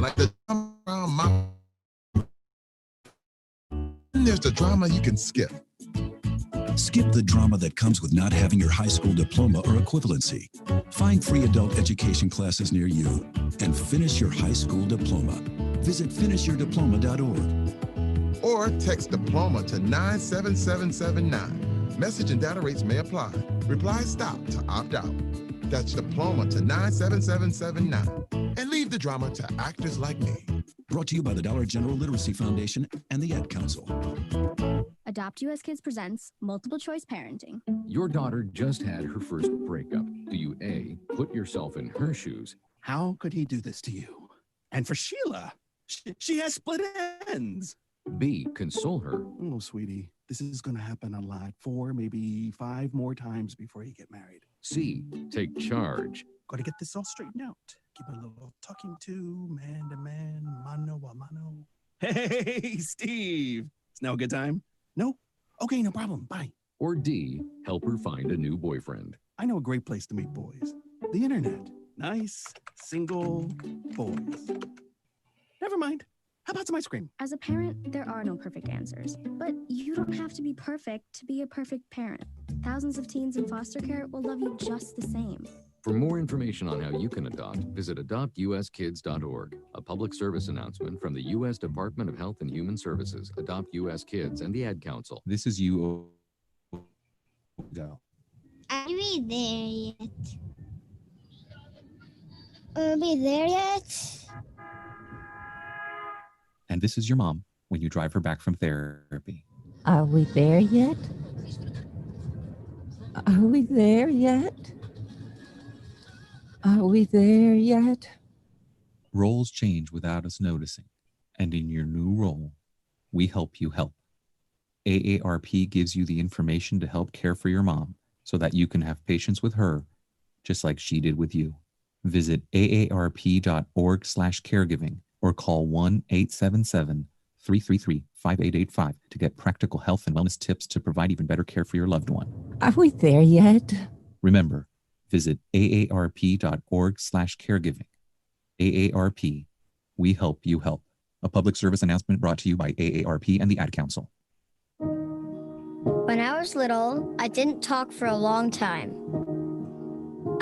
like the drama around my... And there's the drama you can skip. Skip the drama that comes with not having your high school diploma or equivalency. Find free adult education classes near you and finish your high school diploma. Visit finishyourdiploma.org. Or text diploma to 97779. Message and data rates may apply. Reply stop to opt out. That's diploma to 97779. And leave the drama to actors like me. Brought to you by the Dollar General Literacy Foundation and the Ad Council. Adopt US Kids presents Multiple Choice Parenting. Your daughter just had her first breakup. Do you A, put yourself in her shoes? How could he do this to you? And for Sheila, she has split ends. B, console her. Oh, sweetie, this is going to happen a lot. 4, maybe 5 more times before you get married. C, take charge. Got to get this all straightened out. Give a little talking to, man to man, mano a mano. Hey, Steve. It's now a good time? No? Okay, no problem. Bye. Or D, help her find a new boyfriend. I know a great place to meet boys. The internet. Nice, single boys. Never mind. How about some ice cream? As a parent, there are no perfect answers, but you don't have to be perfect to be a perfect parent. Thousands of teens in foster care will love you just the same. For more information on how you can adopt, visit adoptuskids.org. A public service announcement from the U.S. Department of Health and Human Services, Adopt U.S. Kids, and the Ad Council. This is you. Go. Are we there yet? Are we there yet? And this is your mom when you drive her back from therapy. Are we there yet? Are we there yet? Are we there yet? Roles change without us noticing. And in your new role, we help you help. AARP gives you the information to help care for your mom so that you can have patience with her, just like she did with you. Visit aarp.org/caregiving or call 1-877-333-5885 to get practical health and wellness tips to provide even better care for your loved one. Are we there yet? Remember, visit aarp.org/caregiving. AARP, we help you help. A public service announcement brought to you by AARP and the Ad Council. When I was little, I didn't talk for a long time.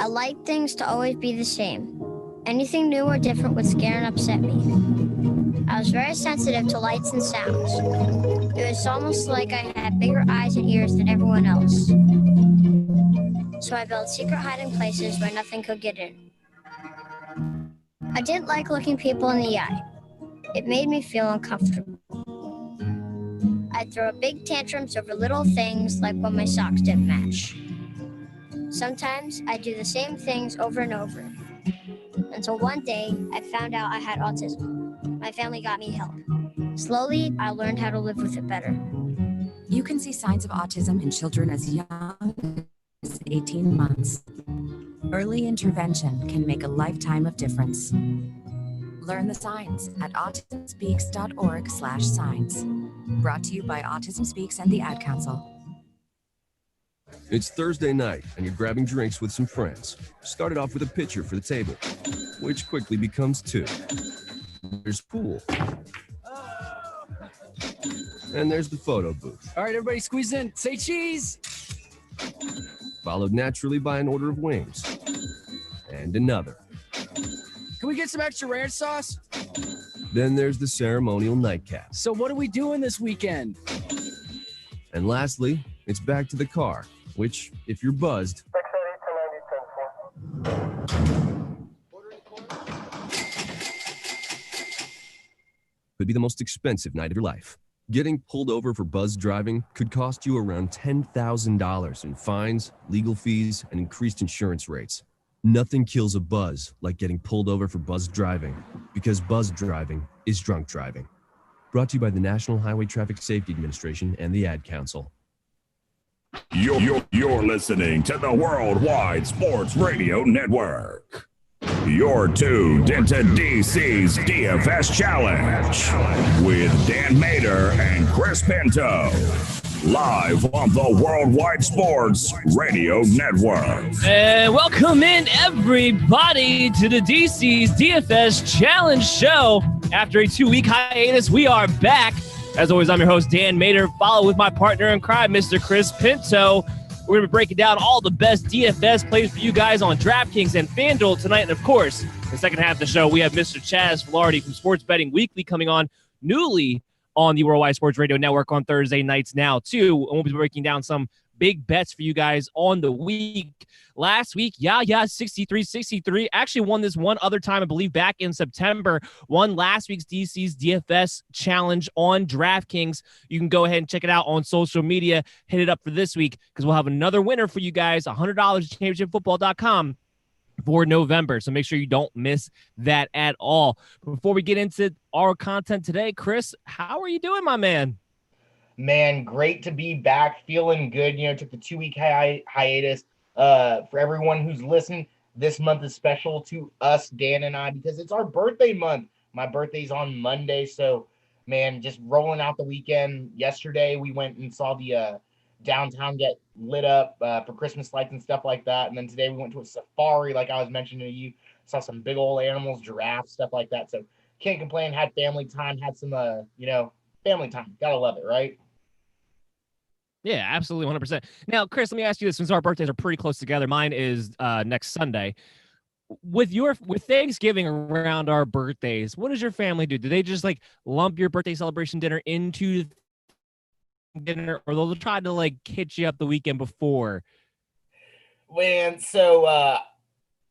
I liked things to always be the same. Anything new or different would scare and upset me. I was very sensitive to lights and sounds. It was almost like I had bigger eyes and ears than everyone else. So I built secret hiding places where nothing could get in. I didn't like looking people in the eye. It made me feel uncomfortable. I'd throw big tantrums over little things like when my socks didn't match. Sometimes I'd do the same things over and over. Until one day, I found out I had autism. My family got me help. Slowly, I learned how to live with it better. You can see signs of autism in children as young as 18 months. Early intervention can make a lifetime of difference. Learn the signs at autismspeaks.org/signs. Brought to you by Autism Speaks and the Ad Council. It's Thursday night, and you're grabbing drinks with some friends. Started off with a pitcher for the table, which quickly becomes 2. There's pool. And there's the photo booth. All right, everybody squeeze in. Say cheese. Followed naturally by an order of wings. And another. Can we get some extra ranch sauce? Then there's the ceremonial nightcap. So what are we doing this weekend? And lastly, it's back to the car, which, if you're buzzed, could be the most expensive night of your life. Getting pulled over for buzz driving could cost you around $10,000 in fines, legal fees, and increased insurance rates. Nothing kills a buzz like getting pulled over for buzz driving, because buzz driving is drunk driving. Brought to you by the National Highway Traffic Safety Administration and the Ad Council. You're listening to the Worldwide Sports Radio Network. You're tuned into DC's DFS Challenge with Dan Mader and Chris Pinto. live on the Worldwide Sports Radio Network. And welcome in, everybody, to the DC's DFS Challenge Show. After a 2-week hiatus, we are back. As always, I'm your host, Dan Mader, followed with my partner in crime, Mr. Chris Pinto. We're going to be breaking down all the best DFS plays for you guys on DraftKings and FanDuel tonight. And, of course, the second half of the show, we have Mr. Chaz Filardi from Sports Betting Weekly coming on newly on the Worldwide Sports Radio Network on Thursday nights now, too. And we'll be breaking down some big bets for you guys on the week. Last week, 63-63, actually won this one other time, I believe, back in September. Won last week's DC's DFS Challenge on DraftKings. You can go ahead and check it out on social media. Hit it up for this week because we'll have another winner for you guys, $100 at championshipfootball.com for November. So make sure you don't miss that at all. Before we get into our content today, Chris, how are you doing, my man? Man, great to be back, feeling good. Took the 2-week hiatus. For everyone who's listening, this month is special to us, Dan and I, because it's our birthday month. My birthday's on Monday, so, man, just rolling out the weekend. Yesterday, we went and saw the downtown get lit up for Christmas lights and stuff like that, and then today we went to a safari, like I was mentioning to you. Saw some big old animals, giraffes, stuff like that, so can't complain. Had family time, had some, family time. Gotta love it, right? Yeah, absolutely, 100%. Now, Chris, let me ask you this, since our birthdays are pretty close together. Mine is next Sunday. With Thanksgiving around our birthdays, what does your family do? Do they just lump your birthday celebration dinner into dinner, or they'll try to hit you up the weekend before? Man, so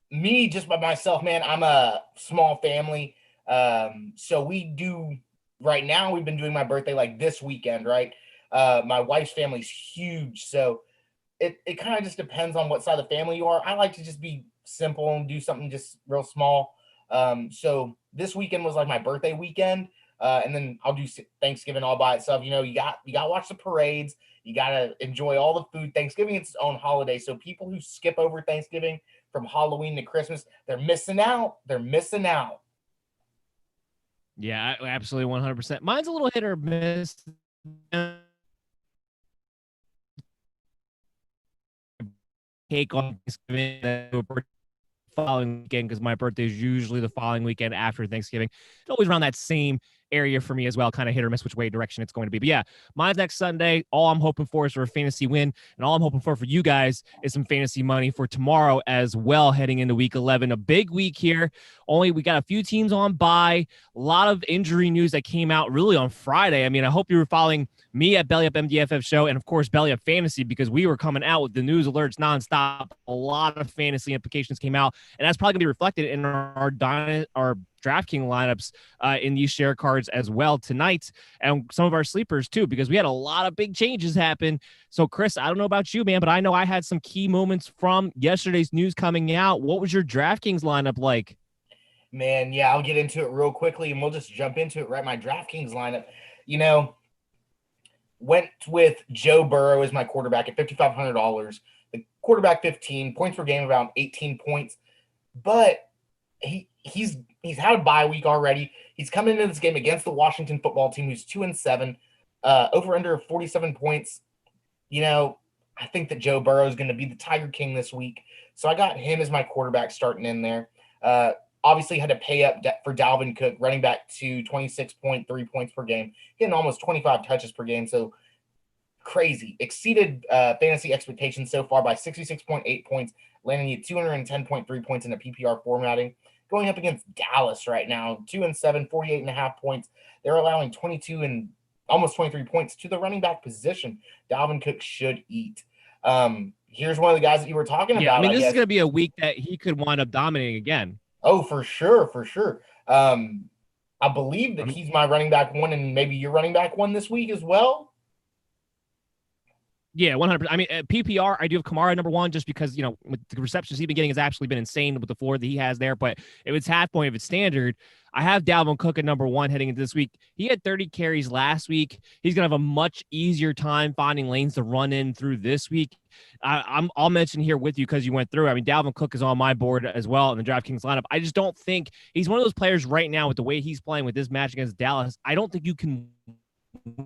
me just by myself, man, I'm a small family. So we do right now, we've been doing my birthday this weekend, right? My wife's family's huge, so it kind of just depends on what side of the family you are. I like to just be simple and do something just real small. So this weekend was my birthday weekend, and then I'll do Thanksgiving all by itself. You got to watch the parades. You got to enjoy all the food. Thanksgiving is its own holiday, so people who skip over Thanksgiving from Halloween to Christmas, they're missing out. They're missing out. Yeah, absolutely, 100%. Mine's a little hit or miss. Cake on Thanksgiving following weekend, because my birthday is usually the following weekend after Thanksgiving. It's always around that same area for me as well, kind of hit or miss which way direction it's going to be. But yeah, mine's next Sunday. All I'm hoping for is for a fantasy win, and all I'm hoping for you guys is some fantasy money for tomorrow as well, heading into week 11. A big week here. We got a few teams on bye. A lot of injury news that came out really on Friday. I mean, I hope you were following me at Belly Up MDFF Show and, of course, Belly Up Fantasy, because we were coming out with the news alerts nonstop. A lot of fantasy implications came out, and that's probably going to be reflected in our DraftKings lineups in these share cards as well tonight, and some of our sleepers too, because we had a lot of big changes happen. So, Chris, I don't know about you, man, but I know I had some key moments from yesterday's news coming out. What was your DraftKings lineup like? Man, yeah, I'll get into it real quickly, and we'll just jump into it, right? My DraftKings lineup, went with Joe Burrow as my quarterback at $5,500. The quarterback 15 points per game, about 18 points, but he's had a bye week already. He's coming into this game against the Washington football team, who's 2-7, over under 47 points. I think that Joe Burrow is going to be the Tiger King this week, so I got him as my quarterback starting in there. Obviously had to pay up for Dalvin Cook, running back to 26.3 points per game, getting almost 25 touches per game. So crazy. Exceeded fantasy expectations so far by 66.8 points, landing at 210.3 points in the PPR formatting. Going up against Dallas right now, 2-7, 48.5 points. They're allowing 22 and almost 23 points to the running back position. Dalvin Cook should eat. Here's one of the guys that you were talking about. I mean, this is going to be a week that he could wind up dominating again. Oh, for sure. I believe that he's my running back one, and maybe your running back one this week as well. Yeah, 100%. I mean, PPR, I do have Kamara number one, just because, with the receptions he's been getting has actually been insane with the floor that he has there. But if it's half point, if it's standard, I have Dalvin Cook at number one heading into this week. He had 30 carries last week. He's going to have a much easier time finding lanes to run in through this week. I'll mention here with you, because you went through. I mean, Dalvin Cook is on my board as well in the DraftKings lineup. I just don't think he's one of those players right now with the way he's playing with this match against Dallas. I don't think you can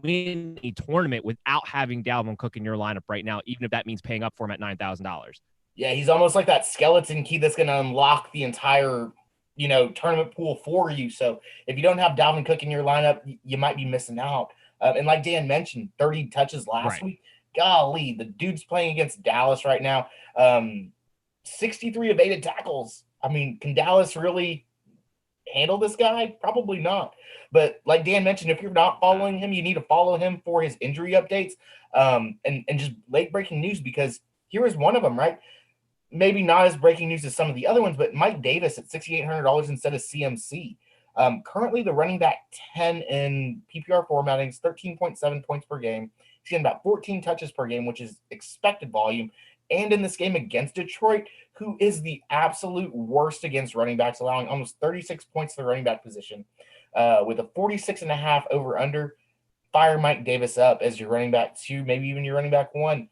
win a tournament without having Dalvin Cook in your lineup right now, even if that means paying up for him at $9,000. Yeah, he's almost like that skeleton key that's going to unlock the entire, tournament pool for you. So if you don't have Dalvin Cook in your lineup, you might be missing out. And like Dan mentioned, 30 touches last week. Golly, the dude's playing against Dallas right now. 63 evaded tackles. I mean, can Dallas really handle this guy? Probably not. But like Dan mentioned, if you're not following him, you need to follow him for his injury updates and just late breaking news, because here is one of them, right? Maybe not as breaking news as some of the other ones, but Mike Davis at $6,800 instead of CMC. Currently, the running back 10 in PPR formatting is 13.7 points per game. He's getting about 14 touches per game, which is expected volume. And in this game against Detroit, who is the absolute worst against running backs, allowing almost 36 points to the running back position, with a 46.5 over-under. Fire Mike Davis up as your running back 2, maybe even your running back 1,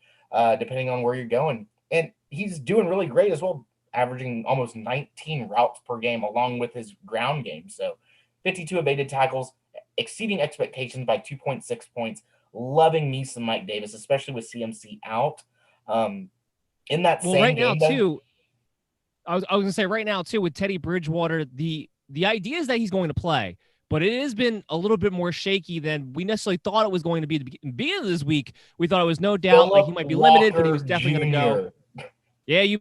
depending on where you're going. And he's doing really great as well, averaging almost 19 routes per game along with his ground game. So 52 evaded tackles, exceeding expectations by 2.6 points. Loving me some Mike Davis, especially with CMC out. In that same right game, now too, I was going to say right now too, with Teddy Bridgewater, the idea is that he's going to play, but it has been a little bit more shaky than we necessarily thought it was going to be at the beginning of this week. We thought it was no doubt like he might be limited, but he was definitely going to go. Yeah,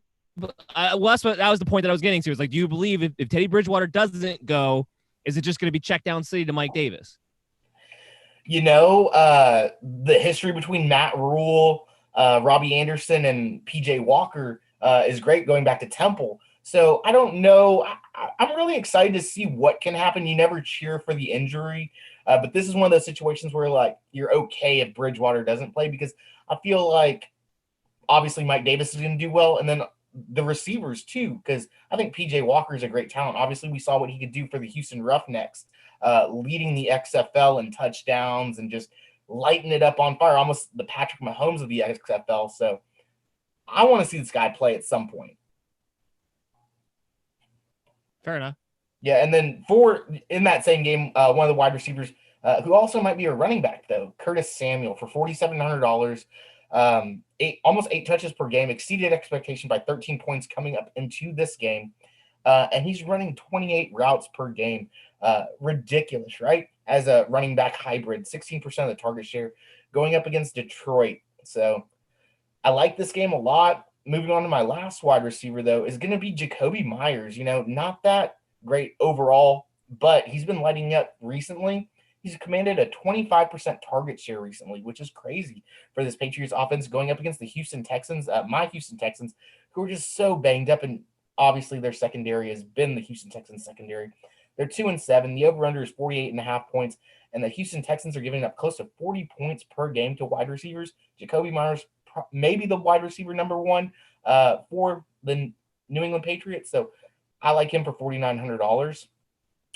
that was the point that I was getting to. It's like, do you believe if Teddy Bridgewater doesn't go, is it just going to be check down city to Mike Davis? The history between Matt Rule, Robbie Anderson, and PJ Walker is great going back to Temple. So I don't know. I'm really excited to see what can happen. You never cheer for the injury, but this is one of those situations where like you're okay if Bridgewater doesn't play, because I feel like obviously Mike Davis is going to do well, and then the receivers too, because I think PJ Walker is a great talent. Obviously, we saw what he could do for the Houston Roughnecks, leading the XFL in touchdowns and just lighting it up on fire, almost the Patrick Mahomes of the XFL. So I want to see this guy play at some point. Fair enough. Yeah, and then in that same game, one of the wide receivers who also might be a running back, though, Curtis Samuel for $4,700. Almost 8 touches per game, exceeded expectation by 13 points coming up into this game. And he's running 28 routes per game. Ridiculous, right? As a running back hybrid, 16% of the target share going up against Detroit. So I like this game a lot. Moving on to my last wide receiver, though, is going to be Jacoby Myers. Not that great overall, but he's been lighting up recently. He's commanded a 25% target share recently, which is crazy for this Patriots offense going up against the Houston Texans, my Houston Texans, who are just so banged up. And obviously their secondary has been the Houston Texans secondary. They're 2-7. The over-under is 48.5 points. And the Houston Texans are giving up close to 40 points per game to wide receivers. Jacoby Myers, maybe the wide receiver number 1 for the New England Patriots. So I like him for $4,900.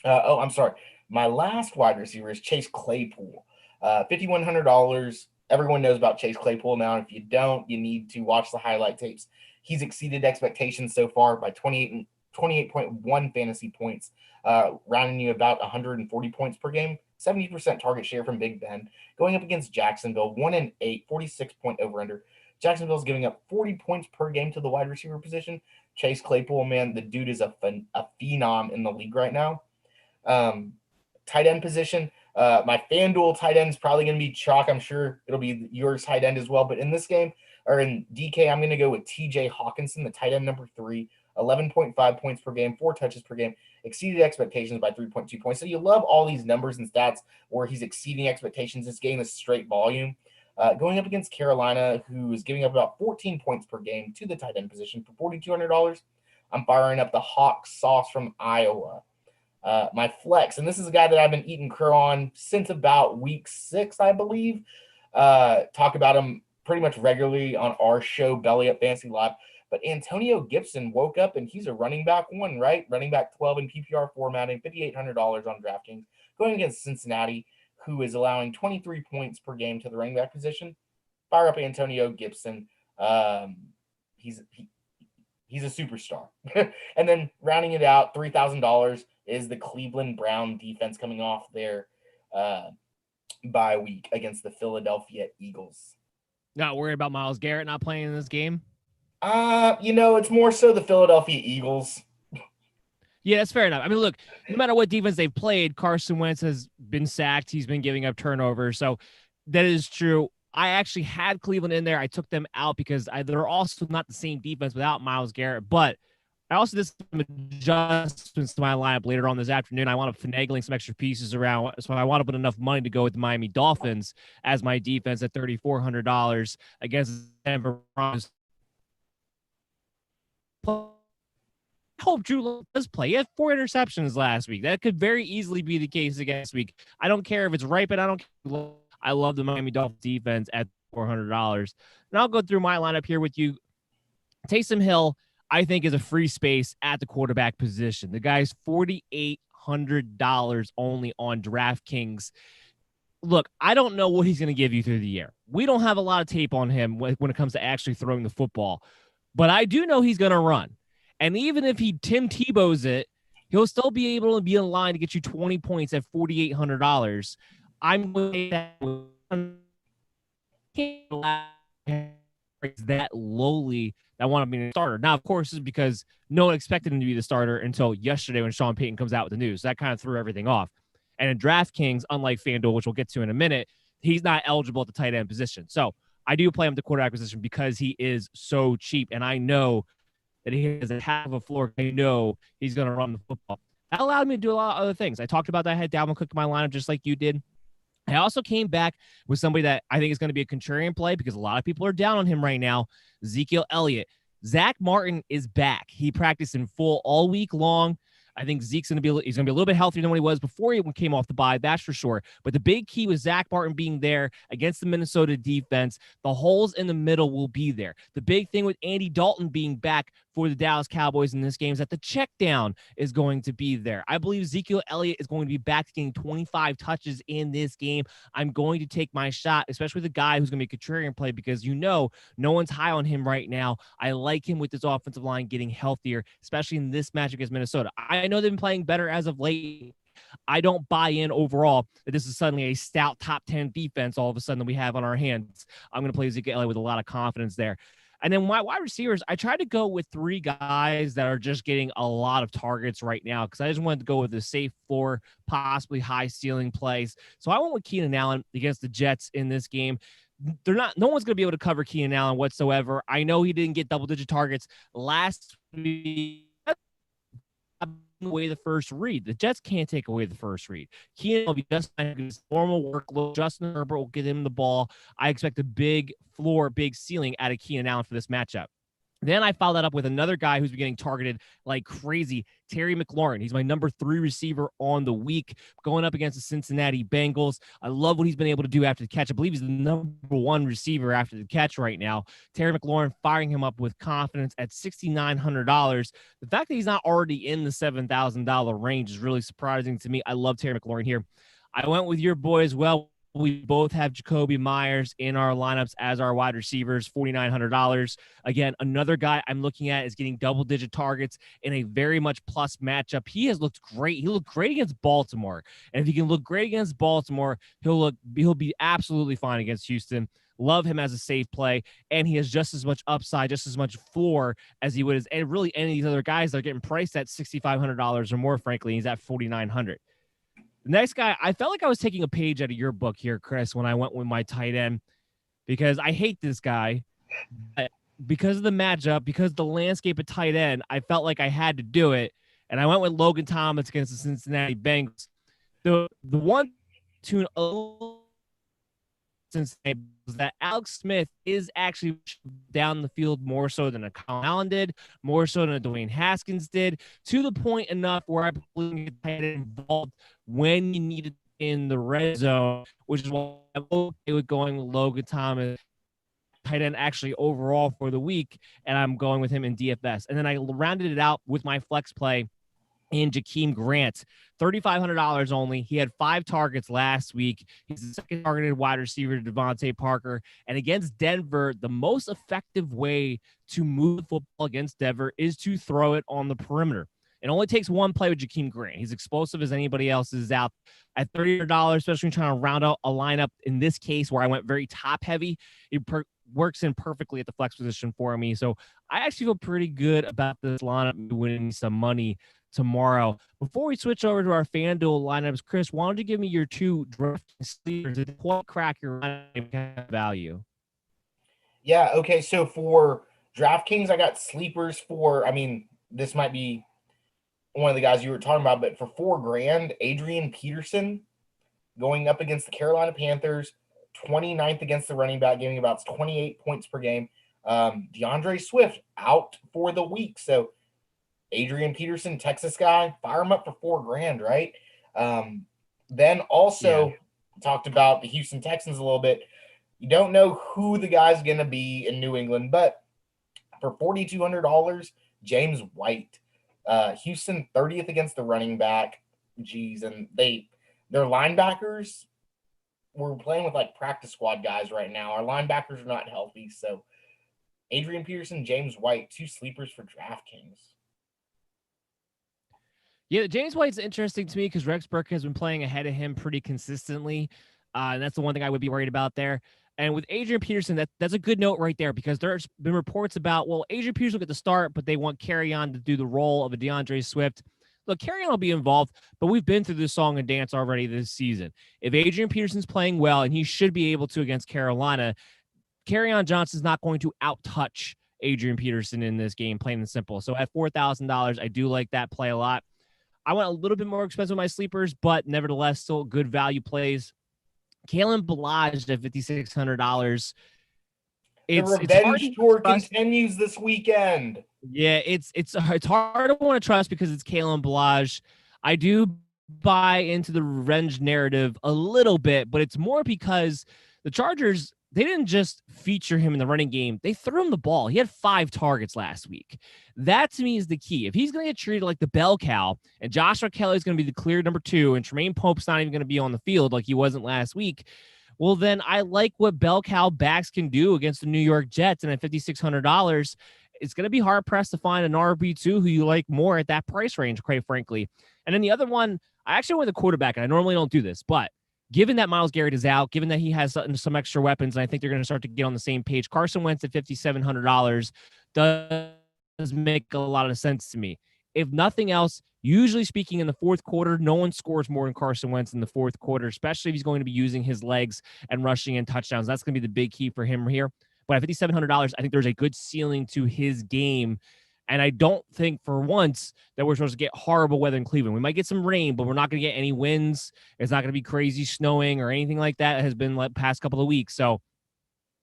I'm sorry. My last wide receiver is Chase Claypool, $5,100. Everyone knows about Chase Claypool now. If you don't, you need to watch the highlight tapes. He's exceeded expectations so far by 28.1 fantasy points, rounding you about 140 points per game, 70% target share from Big Ben. Going up against Jacksonville, 1-8, 46-point over-under. Jacksonville's giving up 40 points per game to the wide receiver position. Chase Claypool, man, the dude is a phenom in the league right now. Tight end position, my FanDuel tight end is probably going to be chalk. I'm sure it'll be your tight end as well. But in this game, or in DK, I'm going to go with TJ Hawkinson, the tight end number 3, 11.5 points per game, 4 touches per game, exceeded expectations by 3.2 points. So you love all these numbers and stats where he's exceeding expectations. This game is straight volume. Going up against Carolina, who is giving up about 14 points per game to the tight end position for $4,200. I'm firing up the Hawk sauce from Iowa. My flex, and this is a guy that I've been eating crow on since about week 6, I believe. Talk about him pretty much regularly on our show, Belly Up Fantasy Live. But Antonio Gibson woke up, and he's a running back 1, right? Running back 12 in PPR formatting, $5,800 on DraftKings. Going against Cincinnati, who is allowing 23 points per game to the running back position. Fire up Antonio Gibson. He's a superstar. And then rounding it out, $3,000 is the Cleveland Brown defense coming off their bye week against the Philadelphia Eagles. Not worried about Myles Garrett not playing in this game? It's more so the Philadelphia Eagles. Yeah, that's fair enough. I mean, look, no matter what defense they've played, Carson Wentz has been sacked. He's been giving up turnovers. So that is true. I actually had Cleveland in there. I took them out because they're also not the same defense without Myles Garrett. But I also did some adjustments to my lineup later on this afternoon. I wound up finagling some extra pieces around. So I want to put enough money to go with the Miami Dolphins as my defense at $3,400 against Denver Broncos. I hope Drew Lock does play. He had 4 interceptions last week. That could very easily be the case again this week. I don't care if it's right, but I don't care. I love the Miami Dolphins defense at $400. And I'll go through my lineup here with you. Taysom Hill, I think, is a free space at the quarterback position. The guy's $4,800 only on DraftKings. Look, I don't know what he's going to give you through the year. We don't have a lot of tape on him when it comes to actually throwing the football. But I do know he's going to run. And even if he Tim Tebow's it, he'll still be able to be in line to get you 20 points at $4,800. I'm going that lowly that want to be a starter. Now, of course, this is because no one expected him to be the starter until yesterday when Sean Payton comes out with the news. That kind of threw everything off. And in DraftKings, unlike FanDuel, which we'll get to in a minute, he's not eligible at the tight end position. So I do play him at the quarterback position because he is so cheap, and I know that he has a half of a floor. I know he's going to run the football. That allowed me to do a lot of other things. I talked about that. I had Dalvin Cook in my lineup just like you did. I also came back with somebody that I think is going to be a contrarian play because a lot of people are down on him right now, Ezekiel Elliott. Zach Martin is back. He practiced in full all week long. I think Zeke's going to be a little bit healthier than what he was before he came off the bye, that's for sure. But the big key was Zach Martin being there against the Minnesota defense. The holes in the middle will be there. The big thing with Andy Dalton being back for the Dallas Cowboys in this game is that the check down is going to be there. I believe Ezekiel Elliott is going to be back to getting 25 touches in this game. I'm going to take my shot, especially with a guy who's going to be a contrarian play because no one's high on him right now. I like him with this offensive line getting healthier, especially in this match against Minnesota. I know they've been playing better as of late. I don't buy in overall that this is suddenly a stout top 10 defense all of a sudden that we have on our hands. I'm going to play Ezekiel Elliott with a lot of confidence there. And then my wide receivers, I tried to go with 3 guys that are just getting a lot of targets right now because I just wanted to go with a safe floor, possibly high ceiling plays. So I went with Keenan Allen against the Jets in this game. No one's going to be able to cover Keenan Allen whatsoever. I know he didn't get double-digit targets last week. Away the first read. The Jets can't take away the first read. Keenan will be just his normal workload. Justin Herbert will get him the ball. I expect a big floor, big ceiling out of Keenan Allen for this matchup. Then I followed that up with another guy who's been getting targeted like crazy, Terry McLaurin. He's my number 3 receiver on the week, going up against the Cincinnati Bengals. I love what he's been able to do after the catch. I believe he's the number 1 receiver after the catch right now. Terry McLaurin firing him up with confidence at $6,900. The fact that he's not already in the $7,000 range is really surprising to me. I love Terry McLaurin here. I went with your boy as well. We both have Jacoby Myers in our lineups as our wide receivers, $4,900. Again, another guy I'm looking at is getting double-digit targets in a very much plus matchup. He has looked great. He looked great against Baltimore. And if he can look great against Baltimore, he'll be absolutely fine against Houston. Love him as a safe play, and he has just as much upside, just as much floor as he would as really any of these other guys that are getting priced at $6,500 or more, frankly. He's at $4,900. The next guy, I felt like I was taking a page out of your book here, Chris, when I went with my tight end, because I hate this guy. But because of the matchup, because of the landscape of tight end, I felt like I had to do it, and I went with Logan Thomas against the Cincinnati Bengals. The one tune since that Alex Smith is actually down the field more so than a Kyle Allen did, more so than a Dwayne Haskins did, to the point enough where I believe get involved when you need it in the red zone, which is why I'm okay with going with Logan Thomas, tight end actually overall for the week, and I'm going with him in DFS. And then I rounded it out with my flex play in Jakeem Grant, $3,500 only. He had 5 targets last week. He's the second targeted wide receiver to Devontae Parker. And against Denver, the most effective way to move the football against Denver is to throw it on the perimeter. It only takes one play with Jakeem Grant. He's explosive as anybody else is out at $30, especially when trying to round out a lineup. In this case, where I went very top heavy, it works in perfectly at the flex position for me. So I actually feel pretty good about this lineup winning some money tomorrow. Before we switch over to our FanDuel lineups, Chris, why don't you give me your 2 DraftKings sleepers that quite crack your lineup value? Yeah, okay. So for DraftKings, I got sleepers for, this might be one of the guys you were talking about, but for $4,000, Adrian Peterson going up against the Carolina Panthers, 29th against the running back, giving about 28 points per game. DeAndre Swift out for the week. So Adrian Peterson, Texas guy, fire him up for $4,000, right? Then also talked about the Houston Texans a little bit. You don't know who the guy's going to be in New England, but for $4,200, James White. Houston 30th against the running back. Geez, and their linebackers, we're playing with like practice squad guys right now. Our linebackers are not healthy. So Adrian Peterson, James White, 2 sleepers for DraftKings. Yeah, James White's interesting to me because Rex Burkhead has been playing ahead of him pretty consistently. And that's the one thing I would be worried about there. And with Adrian Peterson, that's a good note right there because there's been reports about, well, Adrian Peterson will get the start, but they want Kerryon to do the role of a DeAndre Swift. Look, Kerryon will be involved, but we've been through this song and dance already this season. If Adrian Peterson's playing well, and he should be able to against Carolina, Kerryon Johnson's not going to out-touch Adrian Peterson in this game, plain and simple. So at $4,000, I do like that play a lot. I went a little bit more expensive with my sleepers, but nevertheless, still good value plays. Kalen Ballage at $5,600. The revenge tour continues this weekend. Yeah, it's hard to want to trust because it's Kalen Ballage. I do buy into the revenge narrative a little bit, but it's more because the Chargers, they didn't just feature him in the running game. They threw him the ball. He had 5 targets last week. That, to me, is the key. If he's going to get treated like the bell cow, and Joshua Kelly is going to be the clear number 2, and Tremaine Pope's not even going to be on the field like he wasn't last week, well, then I like what bell cow backs can do against the New York Jets. And at $5,600, it's going to be hard-pressed to find an RB2 who you like more at that price range, quite frankly. And then the other one, I actually went the quarterback, and I normally don't do this, but given that Myles Garrett is out, given that he has some extra weapons, and I think they're going to start to get on the same page, Carson Wentz at $5,700 does make a lot of sense to me. If nothing else, usually speaking in the fourth quarter, no one scores more than Carson Wentz in the fourth quarter, especially if he's going to be using his legs and rushing in touchdowns. That's going to be the big key for him here. But at $5,700, I think there's a good ceiling to his game. And I don't think for once that we're supposed to get horrible weather in Cleveland. We might get some rain, but we're not going to get any winds. It's not going to be crazy snowing or anything like that. It has been the past couple of weeks. So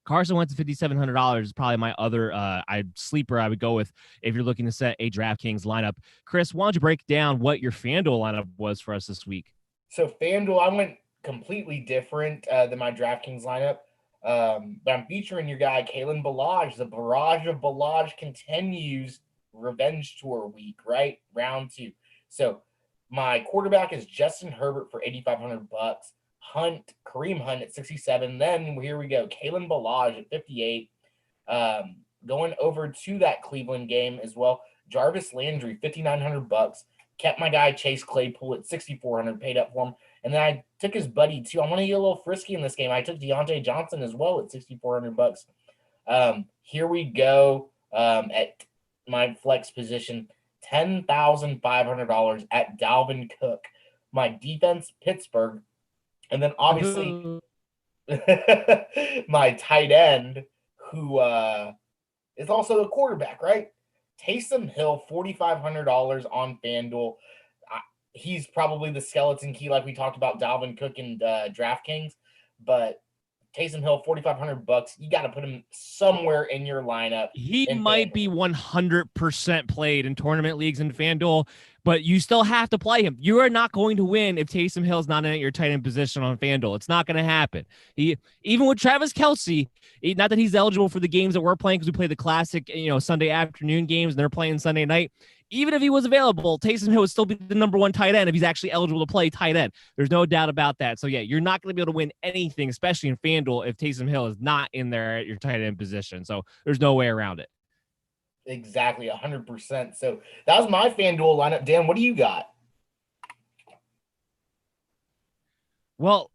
Carson Wentz at $5,700 is probably my other sleeper I would go with if you're looking to set a DraftKings lineup. Chris, why don't you break down what your FanDuel lineup was for us this week? So FanDuel, I went completely different than my DraftKings lineup. But I'm featuring your guy, Kalen Ballage. The barrage of Ballage continues. Revenge tour week, right? Round 2. So my quarterback is Justin Herbert for $8,500. Kareem Hunt at 67. Then here we go. Kalen Ballage at 58. Going over to that Cleveland game as well. Jarvis Landry, $5,900. Kept my guy Chase Claypool at $6,400, paid up for him. And then I took his buddy too. I want to get a little frisky in this game. I took Deontay Johnson as well at $6,400. Here we go at my flex position, $10,500 at Dalvin Cook. My defense, Pittsburgh. And then obviously my tight end, who is also the quarterback, right? Taysom Hill, $4,500 on FanDuel. He's probably the skeleton key, like we talked about Dalvin Cook and DraftKings. But Taysom Hill, $4,500. You got to put him somewhere in your lineup. He might be 100% played in tournament leagues in FanDuel, but you still have to play him. You are not going to win if Taysom Hill's not in your tight end position on FanDuel. It's not going to happen. Even with Travis Kelce, not that he's eligible for the games that we're playing because we play the classic, Sunday afternoon games and they're playing Sunday night. Even if he was available, Taysom Hill would still be the number 1 tight end if he's actually eligible to play tight end. There's no doubt about that. So, yeah, you're not going to be able to win anything, especially in FanDuel, if Taysom Hill is not in there at your tight end position. So there's no way around it. Exactly, 100%. So that was my FanDuel lineup. Dan, what do you got? Well,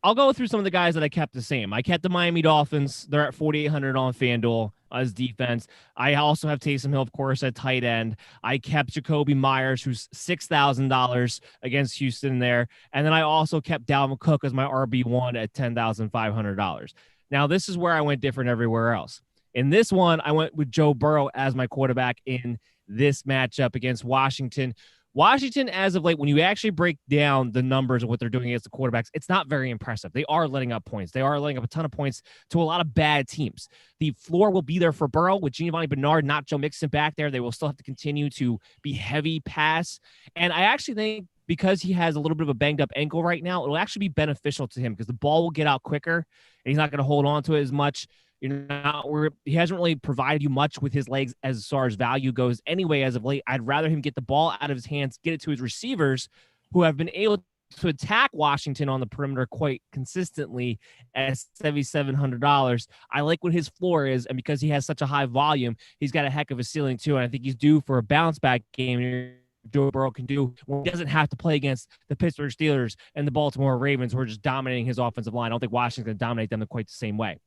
I'll go through some of the guys that I kept the same. I kept the Miami Dolphins. They're at 4,800 on FanDuel as defense. I also have Taysom Hill, of course, at tight end. I kept Jacoby Myers, who's $6,000 against Houston there. And then I also kept Dalvin Cook as my RB1 at $10,500. Now, this is where I went different everywhere else. In this one, I went with Joe Burrow as my quarterback in this matchup against Washington. Washington, as of late, when you actually break down the numbers of what they're doing against the quarterbacks, it's not very impressive. They are letting up points. They are letting up a ton of points to a lot of bad teams. The floor will be there for Burrow with Giovanni Bernard, not Joe Mixon back there. They will still have to continue to be heavy pass. And I actually think because he has a little bit of a banged up ankle right now, it'll actually be beneficial to him because the ball will get out quicker and he's not going to hold on to it as much. He hasn't really provided you much with his legs as far as value goes anyway as of late. I'd rather him get the ball out of his hands, get it to his receivers who have been able to attack Washington on the perimeter quite consistently at $7,700. I like what his floor is, and because he has such a high volume, he's got a heck of a ceiling too, and I think he's due for a bounce back game Joe Burrow can do when he doesn't have to play against the Pittsburgh Steelers and the Baltimore Ravens who are just dominating his offensive line. I don't think Washington's going to dominate them in quite the same way.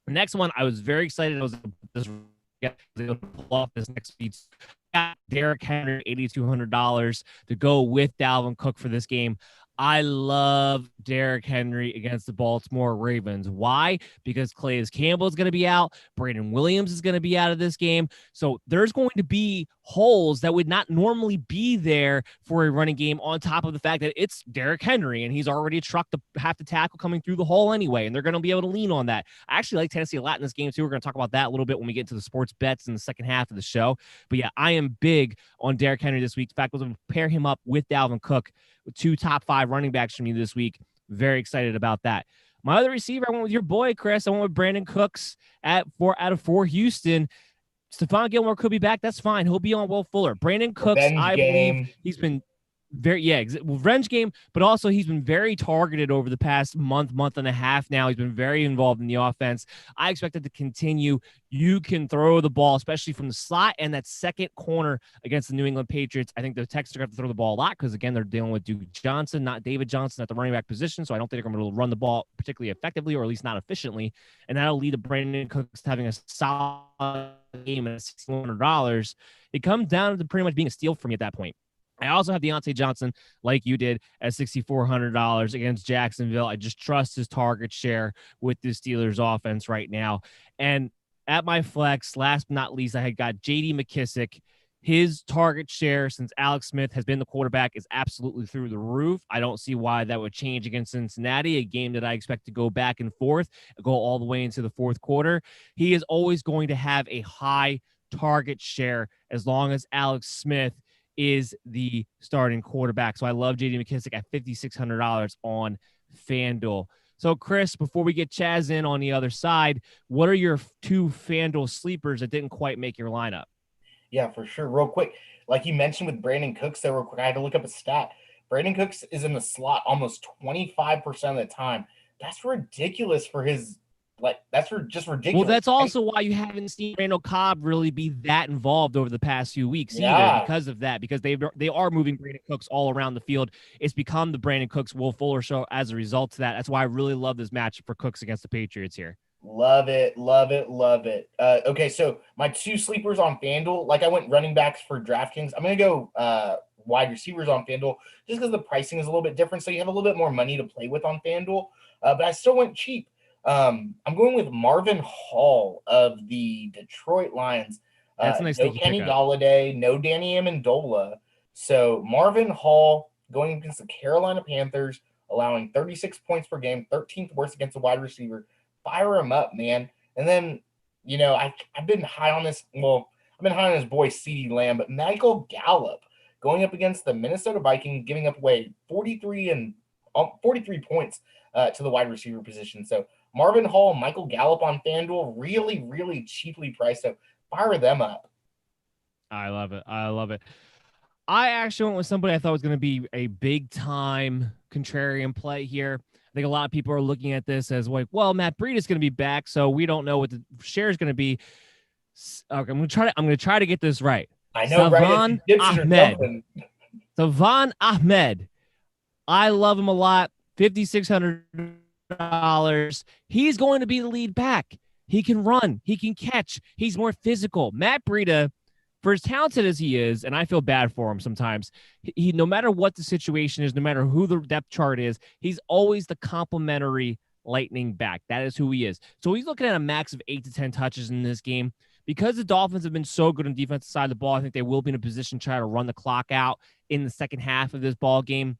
The next one, I was very excited. I was able to pull off this next feed. Derrick Henry, $8,200 to go with Dalvin Cook for this game. I love Derrick Henry against the Baltimore Ravens. Why? Because Calais Campbell is going to be out. Brandon Williams is going to be out of this game. So there's going to be holes that would not normally be there for a running game on top of the fact that it's Derrick Henry and he's already trucked the half the tackle coming through the hole anyway, and they're going to be able to lean on that. I actually like Tennessee a lot in this game too. We're going to talk about that a little bit when we get into the sports bets in the second half of the show. But yeah, I am big on Derrick Henry this week. In fact, I was going to pair him up with Dalvin Cook, with 2 top 5 running backs for me this week. Very excited about that. My other receiver, I went with your boy, Chris. I went with Brandon Cooks at 4 out of 4 Houston. Stephon Gilmore could be back. That's fine. He'll be on Will Fuller. Brandon Cooks, I believe he's been revenge game, but also he's been very targeted over the past month and a half now. He's been very involved in the offense. I expect it to continue. You can throw the ball, especially from the slot and that second corner against the New England Patriots. I think the Texans are going to throw the ball a lot because, again, they're dealing with Duke Johnson, not David Johnson at the running back position, so I don't think they're going to run the ball particularly effectively, or at least not efficiently, and that'll lead to Brandon Cooks having a solid game at $6,100. It comes down to pretty much being a steal for me at that point. I also have Deontay Johnson, like you did, at $6,400 against Jacksonville. I just trust his target share with the Steelers offense right now. And at my flex, last but not least, I had got J.D. McKissick. His target share since Alex Smith has been the quarterback is absolutely through the roof. I don't see why that would change against Cincinnati, a game that I expect to go back and forth, go all the way into the fourth quarter. He is always going to have a high target share as long as Alex Smith is the starting quarterback. So I love J.D. McKissick at $5,600 on FanDuel. So, Chris, before we get Chaz in on the other side, what are your 2 FanDuel sleepers that didn't quite make your lineup? Yeah, for sure. Real quick, like you mentioned with Brandon Cooks there, real quick, I had to look up a stat. Brandon Cooks is in the slot almost 25% of the time. That's ridiculous for his that's just ridiculous. Well, that's also why you haven't seen Randall Cobb really be that involved over the past few weeks either, because of that, because they are moving Brandon Cooks all around the field. It's become the Brandon Cooks Will Fuller show as a result of that. That's why I really love this matchup for Cooks against the Patriots here. Love it. Okay, so my 2 sleepers on FanDuel, like I went running backs for DraftKings. I'm going to go wide receivers on FanDuel just because the pricing is a little bit different, so you have a little bit more money to play with on FanDuel, but I still went cheap. I'm going with Marvin Hall of the Detroit Lions. That's a nice no Kenny Golladay, no Danny Amendola. So Marvin Hall going against the Carolina Panthers, allowing 36 points per game, 13th worst against a wide receiver. Fire him up, man. And then, I've been high on this. Well, I've been high on his boy CeeDee Lamb, but Michael Gallup going up against the Minnesota Vikings, giving up away 43 points to the wide receiver position. So Marvin Hall, Michael Gallup on FanDuel, really, really cheaply priced. So fire them up. I love it. I actually went with somebody I thought was going to be a big-time contrarian play here. I think a lot of people are looking at this as like, well, Matt Breida is going to be back, so we don't know what the share is going to be. Okay, I'm gonna try to get this right. I know, Savon right? Ahmed. Savon Ahmed. I love him a lot. $5,600. He's going to be the lead back. He can run. He can catch. He's more physical. Matt Breida, for as talented as he is, and I feel bad for him sometimes, he no matter what the situation is, no matter who the depth chart is, he's always the complimentary lightning back. That is who he is. So he's looking at a max of 8 to 10 touches in this game. Because the Dolphins have been so good on the defensive side of the ball, I think they will be in a position to try to run the clock out in the second half of this ball game.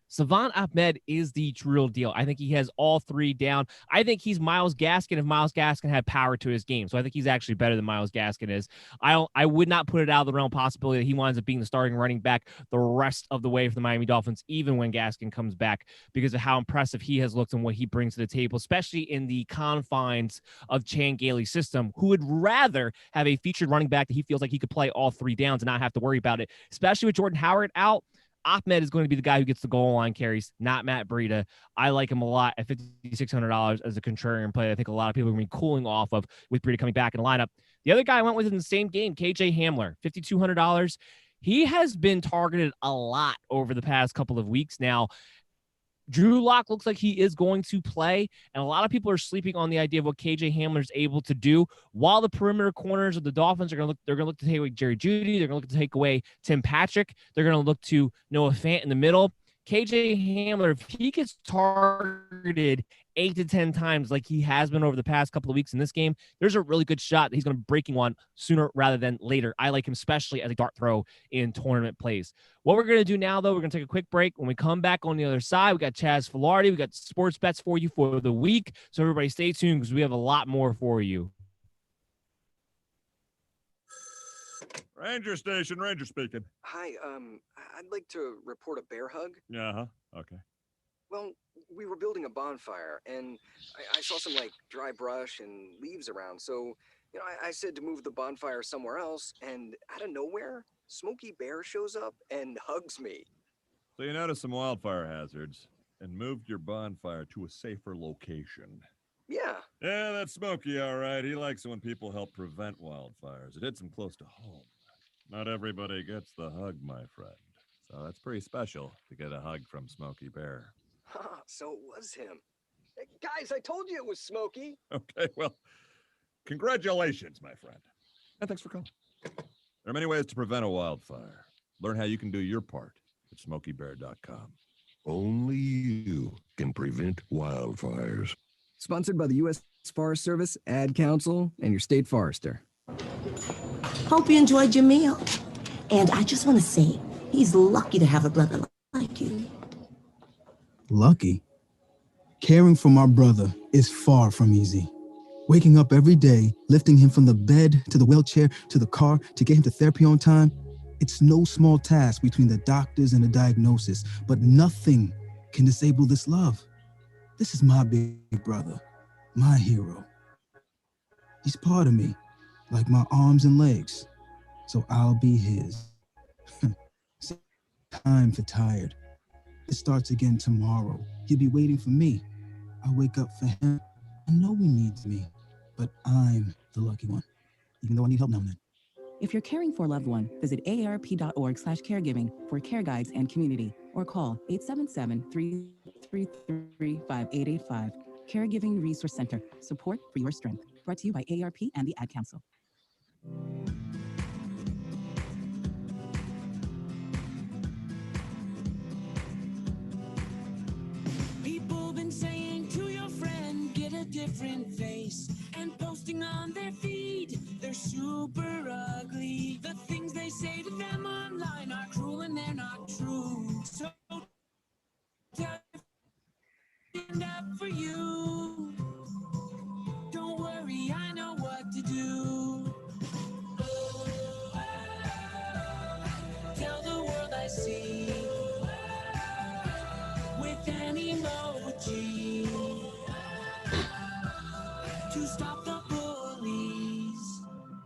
Savon Ahmed is the real deal. I think he has all three down. I think he's Myles Gaskin if Myles Gaskin had power to his game. So I think he's actually better than Myles Gaskin is. I would not put it out of the realm of possibility that he winds up being the starting running back the rest of the way for the Miami Dolphins, even when Gaskin comes back, because of how impressive he has looked and what he brings to the table, especially in the confines of Chan Gailey's system, who would rather have a featured running back that he feels like he could play all three downs and not have to worry about it, especially with Jordan Howard out. Ahmed is going to be the guy who gets the goal line carries, not Matt Breida. I like him a lot at $5,600 as a contrarian play. I think a lot of people are going to be cooling off of with Breida coming back in the lineup. The other guy I went with in the same game, KJ Hamler, $5,200. He has been targeted a lot over the past couple of weeks now. Drew Lock looks like he is going to play, and a lot of people are sleeping on the idea of what KJ Hamler is able to do. While the perimeter corners of the Dolphins they're going to look to take away Jerry Jeudy, they're going to look to take away Tim Patrick, they're going to look to Noah Fant in the middle. KJ Hamler, if he gets targeted 8 to 10 times like he has been over the past couple of weeks in this game, there's a really good shot that he's going to be breaking one sooner rather than later. I like him especially as a dart throw in tournament plays. What we're going to do now, though, we're going to take a quick break. When we come back on the other side, we got Chaz Filardi. We got sports bets for you for the week. So everybody stay tuned because we have a lot more for you. Ranger Station, Ranger speaking. Hi, I'd like to report a bear hug. Uh-huh, okay. Well, we were building a bonfire, and I saw some, dry brush and leaves around, so, I said to move the bonfire somewhere else, and out of nowhere, Smokey Bear shows up and hugs me. So you noticed some wildfire hazards and moved your bonfire to a safer location. Yeah. Yeah, that's Smokey, all right. He likes it when people help prevent wildfires. It hits him close to home. Not everybody gets the hug, my friend. So that's pretty special to get a hug from Smokey Bear. So it was him. Hey, guys, I told you it was Smokey. Okay, well, congratulations, my friend. And thanks for calling. There are many ways to prevent a wildfire. Learn how you can do your part at SmokeyBear.com. Only you can prevent wildfires. Sponsored by the U.S. Forest Service, Ad Council, and your state forester. Hope you enjoyed your meal. And I just want to say, he's lucky to have a brother like you. Lucky? Caring for my brother is far from easy. Waking up every day, lifting him from the bed to the wheelchair to the car to get him to therapy on time, it's no small task between the doctors and the diagnosis, but nothing can disable this love. This is my big brother, my hero. He's part of me, like my arms and legs, so I'll be his. Time for tired. It starts again tomorrow. He'll be waiting for me. I wake up for him. I know he needs me, but I'm the lucky one, even though I need help now and then. If you're caring for a loved one, visit aarp.org/caregiving for care guides and community, or call 877-333-5885. Caregiving Resource Center. Support for your strength. Brought to you by AARP and the Ad Council. People been saying to your friend, get a different face, and posting on their feed, they're super ugly. The things they say to them online are cruel and they're not true. So stand up for you. Don't worry, I know what to do. Tell the world I see with an emoji to stop the bullies.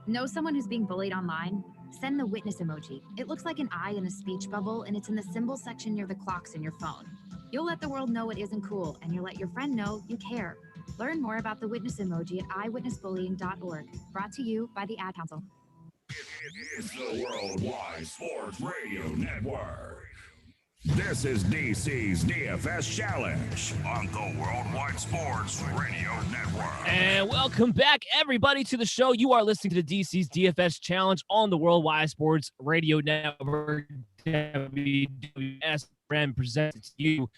Know someone who's being bullied online? Send the witness emoji. It looks like an eye in a speech bubble, and it's in the symbol section near the clocks in your phone. You'll let the world know it isn't cool, and you'll let your friend know you care. Learn more about the witness emoji at iwitnessbullying.org. Brought to you by the Ad Council. It's the Worldwide Sports Radio Network. This is DC's DFS Challenge on the Worldwide Sports Radio Network. And welcome back, everybody, to the show. You are listening to the DC's DFS Challenge on the Worldwide Sports Radio Network. WWS brand presented to you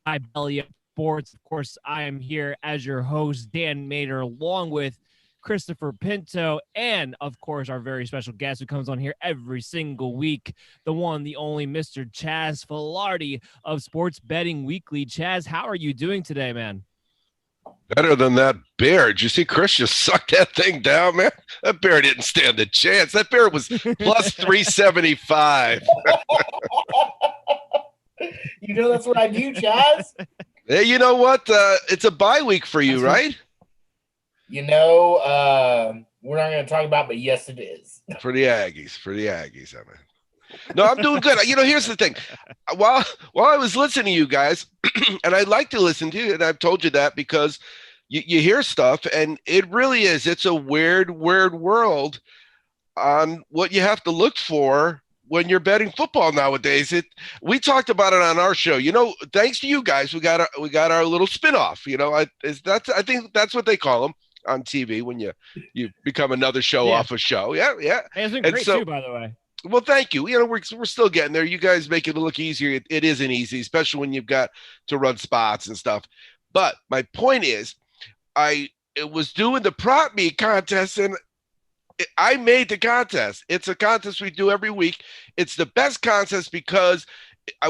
by Belly Up Sports. Of course, I am here as your host, Dan Mader, along with Christopher Pinto, and of course our very special guest who comes on here every single week, the one, the only Mr. Chaz Filardi of Sports Betting Weekly. Chaz, how are you doing today, man? Better than that bear. Did you see Chris just suck that thing down, man? That bear didn't stand a chance. That bear was plus 375. You know that's what I do, Chaz. Hey, you know what? It's a bye week for you, right? You know, we're not going to talk about, but yes, it is. For the Aggies, I mean. No, I'm doing good. You know, here's the thing. While I was listening to you guys, and I like to listen to you, and I've told you that because you hear stuff, and it really is. It's a weird world on what you have to look for when you're betting football nowadays. We talked about it on our show. You know, thanks to you guys, we got our little spinoff. You know, I think that's what they call them on TV when you become another show off a show. Yeah. Hey, it's been great too, by the way. Well, thank you. You know, we're still getting there. You guys make it look easier. It isn't easy, especially when you've got to run spots and stuff. But my point is, I was doing the prop meet contest, and I made the contest. It's a contest we do every week. It's the best contest because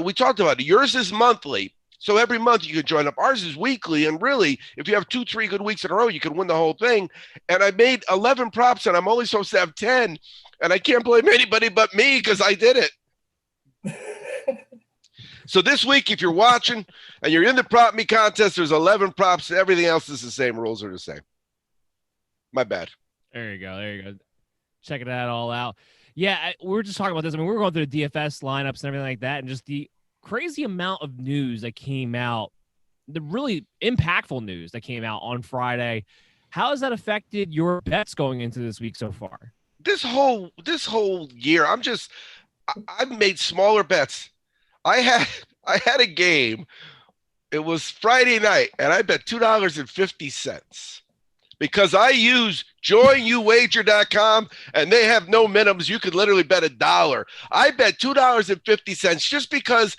we talked about it. Yours is monthly. So every month you can join up. Ours is weekly, and really, if you have 2-3 good weeks in a row, you can win the whole thing. And I made 11 props, and I'm only supposed to have 10, and I can't blame anybody but me because I did it. So this week, if you're watching and you're in the prop me contest, there's 11 props. Everything else is the same. Rules are the same. My bad. There you go. Checking that all out. Yeah, we were just talking about this. I mean, we were going through the DFS lineups and everything like that, and just the crazy amount of news that came out, the really impactful news that came out on Friday. How has that affected your bets going into this week so far? This whole year, I've made smaller bets. I had a game. It was Friday night, and I bet $2.50 because I use joinuwager.com, and they have no minimums. You could literally bet $1. I bet $2.50 just because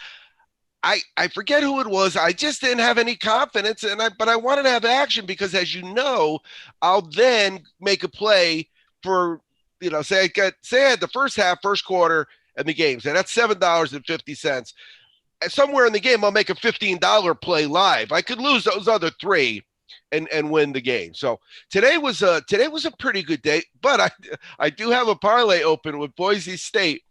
I forget who it was. I just didn't have any confidence, but I wanted to have action because, as you know, I'll then make a play for, you know, say I had the first half, first quarter, and the games, and that's $7.50. And somewhere in the game, I'll make a $15 play live. I could lose those other three and win the game. So today was a pretty good day, but I do have a parlay open with Boise State.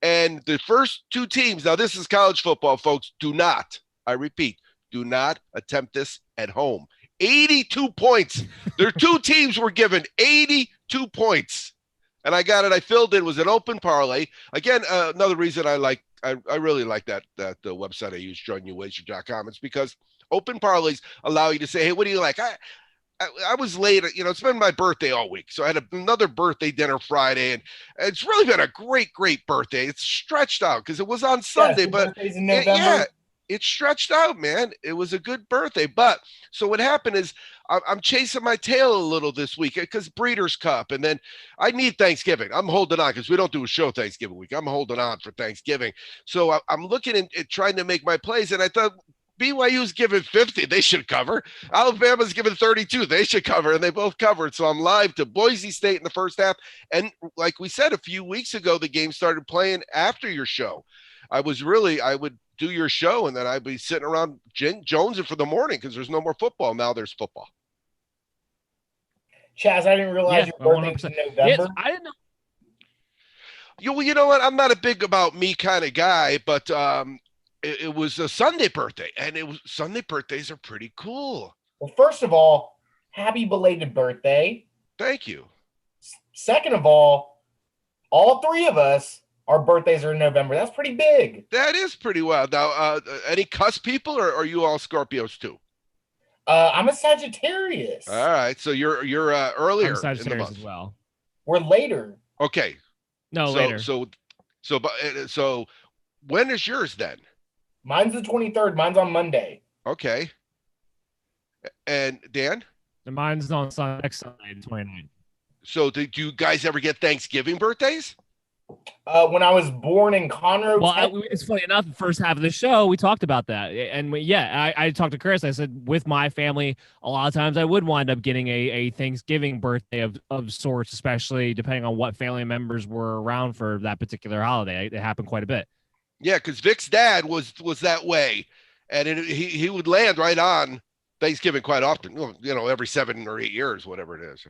And the first two teams, now this is college football, folks, I repeat, do not attempt this at home. 82 points. Their two teams were given 82 points. And I got it. I filled it. It was an open parlay. Again, another reason I really like that website I use, joinuwager.com. It's because open parlays allow you to say, hey, what do you like? I was late, you know, it's been my birthday all week. So I had another birthday dinner Friday, and it's really been a great birthday. It's stretched out because it was on Sunday, but it stretched out, man. It was a good birthday. But so what happened is I'm chasing my tail a little this week because Breeders' Cup, and then I need Thanksgiving. I'm holding on because we don't do a show Thanksgiving week. I'm holding on for Thanksgiving. So I'm looking at trying to make my plays, and I thought, BYU's given 50. They should cover. Alabama's given 32. They should cover, and they both covered. So I'm live to Boise State in the first half. And like we said a few weeks ago, the game started playing after your show. I would do your show, and then I'd be sitting around jonesing for the morning because there's no more football. Now there's football. Chaz, I didn't realize your birthday was in November. Yes, I didn't know. You know what? I'm not a big about me kind of guy, but it was a Sunday birthday, and Sunday birthdays are pretty cool. Well, first of all, happy belated birthday. Thank you. Second of all three of us, our birthdays are in November. That's pretty big. That is pretty wild. Now, any cuss people, or are you all Scorpios too? I'm a Sagittarius. All right, so you're I'm earlier in the Sagittarius month. as well. We're later. Okay. No, so, later. So when is yours then? Mine's the 23rd. Mine's on Monday. Okay. And Dan? Mine's on Sunday, next Sunday, the 29th. So do you guys ever get Thanksgiving birthdays? When I was born in Conroe, Well, it's funny enough. The first half of the show, we talked about that, and I talked to Chris. I said with my family, a lot of times I would wind up getting a Thanksgiving birthday of sorts, especially depending on what family members were around for that particular holiday. It happened quite a bit. Yeah, because Vic's dad was that way, and he would land right on Thanksgiving quite often. Every 7 or 8 years, whatever it is.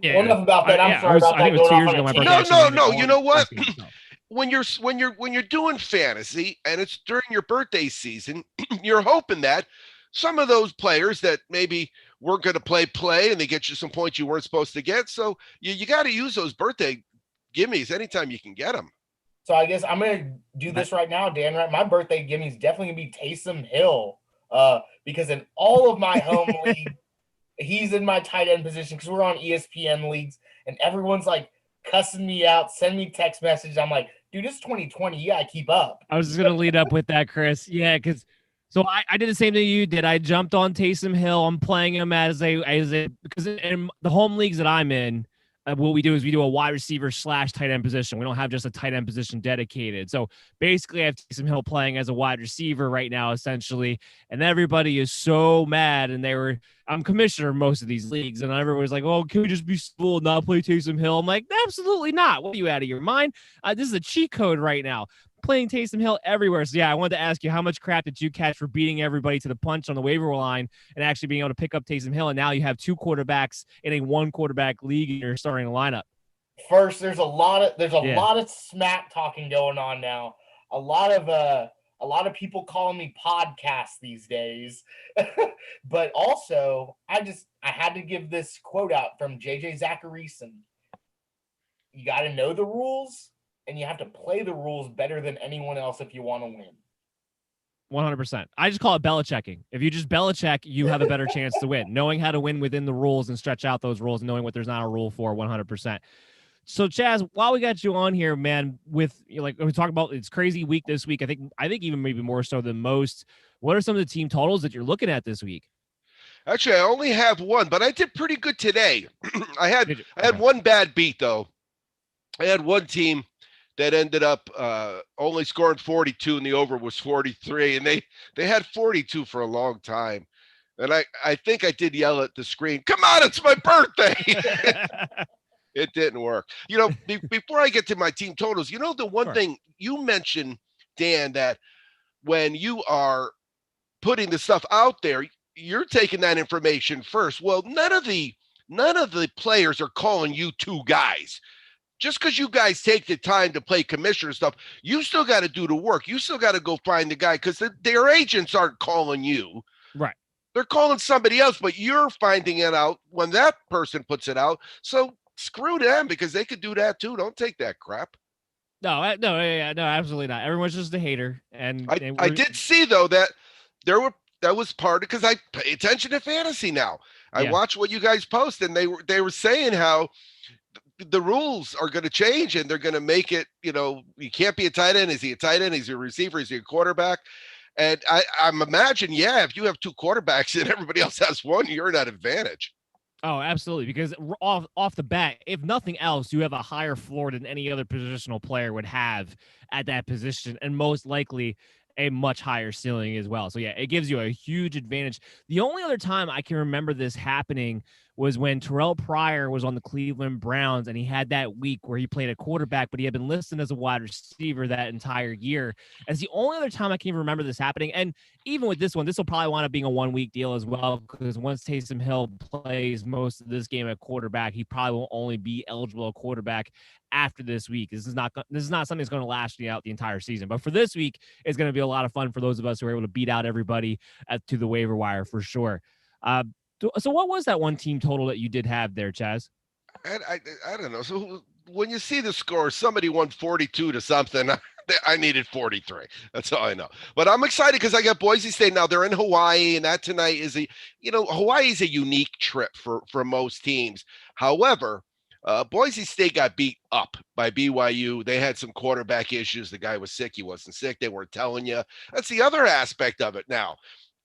Yeah. Well, enough about that. I'm sorry about that. I think it was 2 years ago. My birthday. No. You know what? When you're doing fantasy and it's during your birthday season, you're hoping that some of those players that maybe weren't going to play and they get you some points you weren't supposed to get. So you got to use those birthday gimmies anytime you can get them. So I guess I'm going to do this right now, Dan. Right, my birthday gimme is definitely going to be Taysom Hill, because in all of my home league, he's in my tight end position because we're on ESPN leagues, and everyone's like cussing me out, send me text messages. I'm like, dude, it's 2020. You gotta keep up. I was just gonna lead up with that, Chris. Yeah, because I did the same thing you did. I jumped on Taysom Hill. I'm playing him as a because in the home leagues that I'm in, what we do is we do a wide receiver / tight end position. We don't have just a tight end position dedicated. So basically, I have Taysom Hill playing as a wide receiver right now, essentially. And everybody is so mad. And I'm commissioner of most of these leagues. And everybody's like, oh, can we just be spooled and not play Taysom Hill? I'm like, absolutely not. What are you out of your mind? This is a cheat code right now. Playing Taysom Hill everywhere. So, yeah, I wanted to ask you, how much crap did you catch for beating everybody to the punch on the waiver line and actually being able to pick up Taysom Hill? And now you have 2 quarterbacks in a 1-quarterback league in your starting lineup. First, there's a lot of smack talking going on now. A lot of people calling me podcast these days. But also, I had to give this quote out from JJ Zacharyson. You got to know the rules. And you have to play the rules better than anyone else if you want to win. 100%. I just call it Belichicking. If you just Belichick, you have a better chance to win. Knowing how to win within the rules and stretch out those rules, knowing what there's not a rule for, 100%. So, Chaz, while we got you on here, man, with like we talk about, it's crazy week this week. I think even maybe more so than most. What are some of the team totals that you're looking at this week? Actually, I only have one, but I did pretty good today. I had one bad beat though. I had one team that ended up only scoring 42 and the over was 43, and they had 42 for a long time. And I think I did yell at the screen, come on, it's my birthday. It didn't work. Before I get to my team totals, the one thing you mentioned, Dan, that when you are putting the stuff out there, you're taking that information first. Well, none of the players are calling you 2 guys. Just because you guys take the time to play commissioner stuff, you still got to do the work. You still got to go find the guy because their agents aren't calling you. Right. They're calling somebody else, but you're finding it out when that person puts it out. So screw them because they could do that too. Don't take that crap. No, absolutely not. Everyone's just a hater. And I did see though that that was part of, because I pay attention to fantasy now. I watch what you guys post, and they were saying how the rules are going to change and they're going to make it, you can't be a tight end. Is he a tight end? Is he a receiver? Is he a quarterback? And I'm imagining, if you have 2 quarterbacks and everybody else has 1, you're at an advantage. Oh, absolutely. Because off the bat, if nothing else, you have a higher floor than any other positional player would have at that position, and most likely a much higher ceiling as well. So yeah, it gives you a huge advantage. The only other time I can remember this happening was when Terrell Pryor was on the Cleveland Browns, and he had that week where he played a quarterback, but he had been listed as a wide receiver that entire year. As the only other time I can even remember this happening. And even with this one, this will probably wind up being a 1-week deal as well, because once Taysom Hill plays most of this game at quarterback, he probably will only be eligible at quarterback after this week. This is not something that's going to last you out the entire season. But for this week, it's going to be a lot of fun for those of us who are able to beat out everybody to the waiver wire for sure. So what was that one team total that you did have there, Chaz? I don't know. So when you see the score, somebody won 42 to something. I needed 43. That's all I know. But I'm excited because I got Boise State now. They're in Hawaii, and that tonight is Hawaii is a unique trip for most teams. However, Boise State got beat up by BYU. They had some quarterback issues. The guy was sick. He wasn't sick. They weren't telling you. That's the other aspect of it now.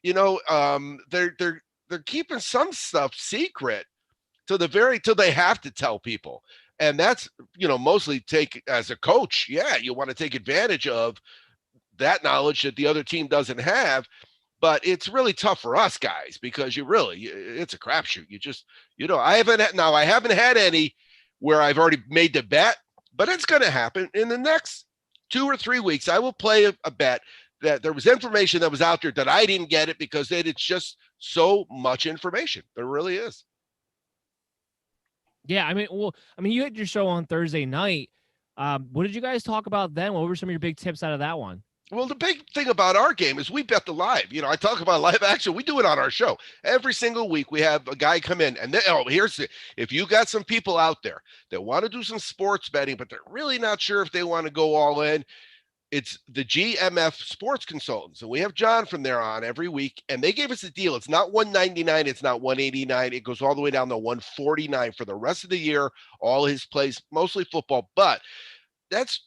They're keeping some stuff secret till they have to tell people. And that's, mostly take as a coach. Yeah, you want to take advantage of that knowledge that the other team doesn't have. But it's really tough for us guys because it's a crapshoot. I haven't had any where I've already made the bet, but it's going to happen in the next 2 or 3 weeks. I will play a bet that there was information that was out there that I didn't get it because it's just so much information. There really is. Yeah, you had your show on Thursday night. What did you guys talk about then? What were some of your big tips out of that one? Well, the big thing about our game is we bet the live. I talk about live action. We do it on our show. Every single week we have a guy come in and if you got some people out there that want to do some sports betting, but they're really not sure if they want to go all in, it's the GMF Sports Consultants. And we have John from there on every week, and they gave us a deal. It's not $199. It's not $189. It goes all the way down to $149 for the rest of the year. All his plays, mostly football. But that's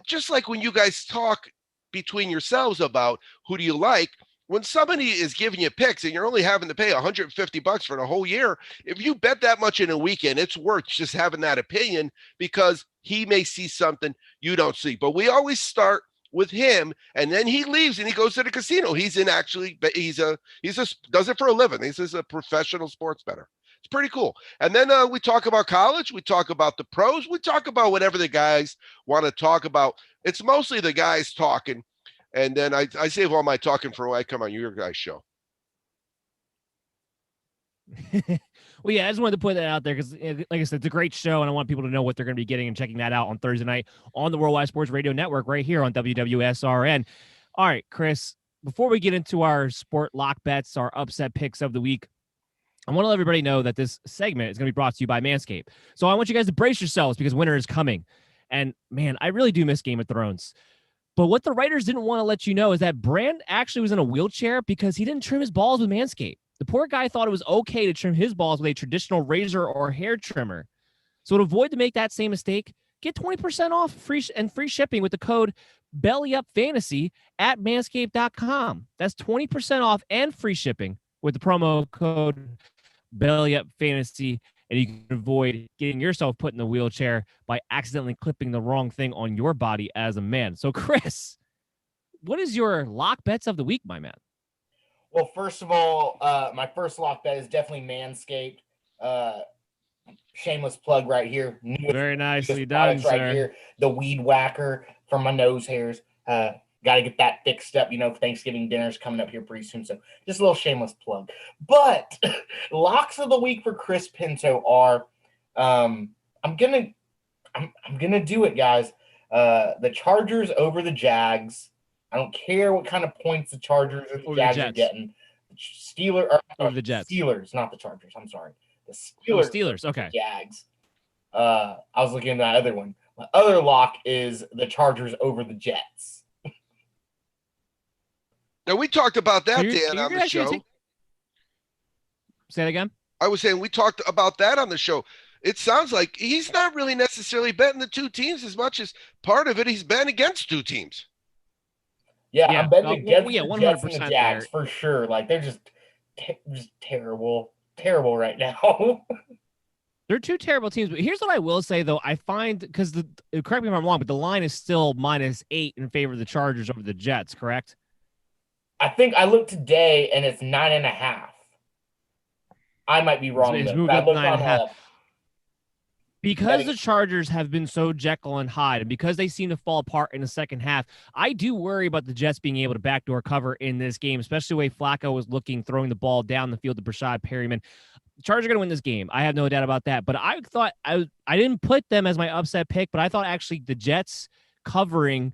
just like when you guys talk between yourselves about who do you like. When somebody is giving you picks and you're only having to pay $150 for the whole year, if you bet that much in a weekend, it's worth just having that opinion because he may see something you don't see. But we always start with him, and then he leaves and he goes to the casino. He does it for a living. He's a professional sports bettor. It's pretty cool. And then we talk about college. We talk about the pros. We talk about whatever the guys want to talk about. It's mostly the guys talking. And then I save all my talking for when I come on your guys' show. Well, yeah, I just wanted to put that out there because, like I said, it's a great show, and I want people to know what they're going to be getting and checking that out on Thursday night on the Worldwide Sports Radio Network right here on WWSRN. All right, Chris, before we get into our sport lock bets, our upset picks of the week, I want to let everybody know that this segment is going to be brought to you by Manscaped. So I want you guys to brace yourselves because winter is coming. And, man, I really do miss Game of Thrones. But what the writers didn't want to let you know is that Bran actually was in a wheelchair because he didn't trim his balls with Manscaped. The poor guy thought it was okay to trim his balls with a traditional razor or hair trimmer. So to avoid to make that same mistake, get 20% off free shipping with the code BELLYUPFANTASY at manscaped.com. That's 20% off and free shipping with the promo code BELLYUPFANTASY, and you can avoid getting yourself put in the wheelchair by accidentally clipping the wrong thing on your body as a man. So, Chris, what is your lock bets of the week, my man? Well, first of all, my first lock bet is definitely Manscaped. Shameless plug right here. Very nicely done, sir. Right here. The weed whacker for my nose hairs. Got to get that fixed up. Thanksgiving dinner's coming up here pretty soon. So just a little shameless plug. But locks of the week for Chris Pinto are, I'm gonna do it, guys. The Chargers over the Jags. I don't care what kind of points the Chargers or the Jags are getting. Over the Jets. Steelers, not the Chargers. I'm sorry. The Steelers. Okay. Jags. I was looking at that other one. My other lock is the Chargers over the Jets. Now, we talked about that, Dan, on the show. Say it again? I was saying we talked about that on the show. It sounds like he's not really necessarily betting the two teams as much as part of it he's betting against two teams. Yeah, I'm betting against the 100% Jets and the Jags for sure. Like, they're just terrible right now. They're two terrible teams. But here's what I will say, though. I find, because correct me if I'm wrong, but the line is still -8 in favor of the Chargers over the Jets, correct? I think I looked today, and it's 9.5. I might be wrong. It's moved up 9.5. Because the Chargers have been so Jekyll and Hyde, and because they seem to fall apart in the second half, I do worry about the Jets being able to backdoor cover in this game, especially the way Flacco was looking, throwing the ball down the field to Brashad Perryman. The Chargers are going to win this game. I have no doubt about that. But I thought I didn't put them as my upset pick, but I thought actually the Jets covering,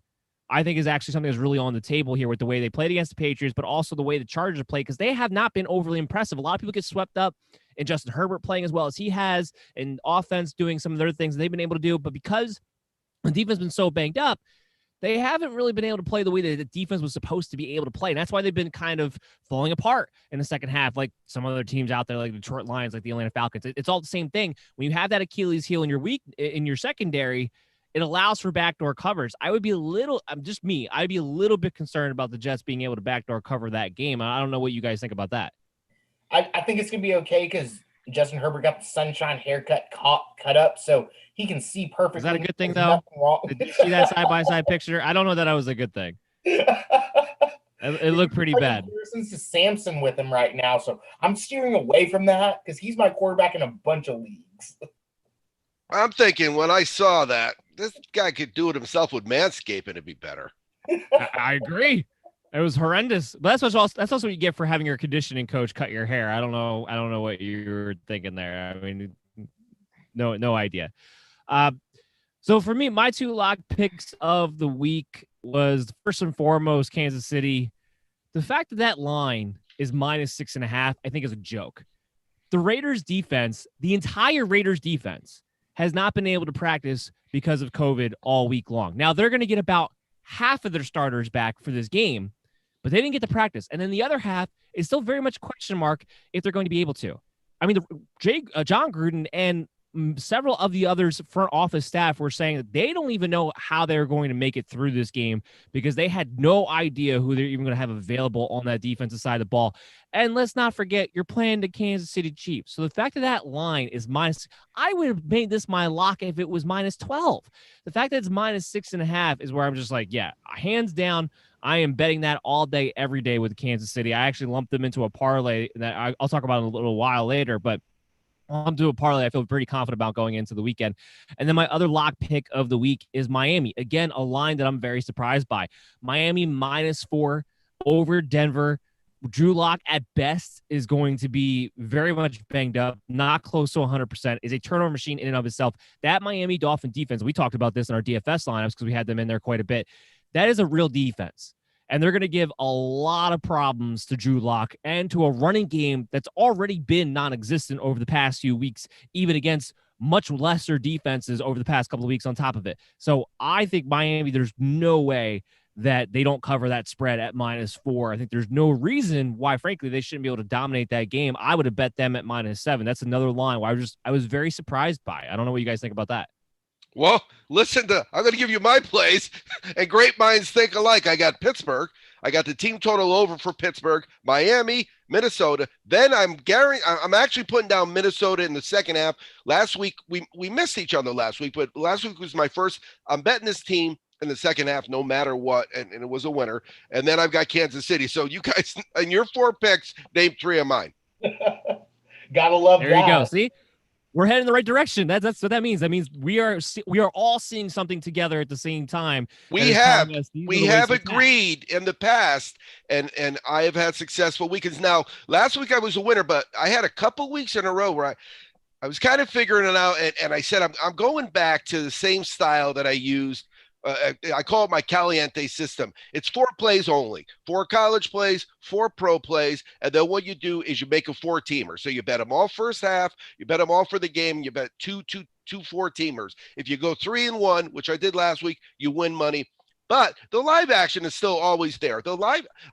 I think, is actually something that's really on the table here with the way they played against the Patriots, but also the way the Chargers play, because they have not been overly impressive. A lot of people get swept up in Justin Herbert playing as well as he has, and offense doing some of the other things they've been able to do. But because the defense has been so banged up, they haven't really been able to play the way that the defense was supposed to be able to play. And that's why they've been kind of falling apart in the second half, like some other teams out there, like the Detroit Lions, like the Atlanta Falcons. It's all the same thing. When you have that Achilles heel in your secondary, it allows for backdoor covers. I would be a little, just me, I'd be a little bit concerned about the Jets being able to backdoor cover that game. I don't know what you guys think about that. I think it's going to be okay because Justin Herbert got the sunshine haircut cut up, so he can see perfectly. Is that a good thing, There's though? nothing wrong. Did you see that side-by-side picture? I don't know that was a good thing. It looked pretty bad. Comparisons to Samson with him right now, so I'm steering away from that because he's my quarterback in a bunch of leagues. I'm thinking when I saw that, this guy could do it himself with Manscaping, it'd be better. I agree. It was horrendous. But that's also what you get for having your conditioning coach cut your hair. I don't know what you were thinking there. I mean, no idea. So for me, my 2 lock picks of the week was first and foremost Kansas City. The fact that line is -6.5, I think is a joke. The Raiders defense, the entire Raiders defense, has not been able to practice because of COVID all week long. Now they're going to get about half of their starters back for this game, but they didn't get to practice. And then the other half is still very much question mark if they're going to be able to. I mean, John Gruden and several of the others front office staff were saying that they don't even know how they're going to make it through this game because they had no idea who they're even going to have available on that defensive side of the ball. And let's not forget, you're playing the Kansas City Chiefs. So the fact that that line is I would have made this my lock if it was -12. The fact that it's -6.5 is where I'm just like, yeah, hands down, I am betting that all day, every day with Kansas City. I actually lumped them into a parlay that I'll talk about in a little while later, but I'll do a parlay I feel pretty confident about going into the weekend. And then my other lock pick of the week is Miami. Again, a line that I'm very surprised by. Miami -4 over Denver. Drew Lock at best is going to be very much banged up, not close to 100%, is a turnover machine in and of itself. That Miami Dolphin defense, we talked about this in our DFS lineups because we had them in there quite a bit. That is a real defense. And they're going to give a lot of problems to Drew Lock and to a running game that's already been non-existent over the past few weeks, even against much lesser defenses over the past couple of weeks on top of it. So I think Miami, there's no way that they don't cover that spread at -4. I think there's no reason why, frankly, they shouldn't be able to dominate that game. I would have bet them at -7. That's another line where I was very surprised by. I don't know what you guys think about that. Well, I'm going to give you my plays, and great minds think alike. I got Pittsburgh. I got the team total over for Pittsburgh, Miami, Minnesota. Then I'm actually putting down Minnesota in the second half. Last week, we missed each other last week, but last week was my first. I'm betting this team in the second half, no matter what, and it was a winner. And then I've got Kansas City. So you guys, in your 4 picks, name 3 of mine. Gotta love that. There you go. See? We're heading in the right direction. That's what that means. That means we are all seeing something together at the same time. We have agreed in the past, and I have had successful weekends. Now, last week I was a winner, but I had a couple weeks in a row where I was kind of figuring it out, and I said I'm going back to the same style that I used. I call it my Caliente system. It's 4 plays only, 4 college plays, 4 pro plays. And then what you do is you make a 4-teamer. So you bet them all first half, you bet them all for the game, you bet two 4-teamers. If you go 3-1, which I did last week, you win money. But the live action is still always there.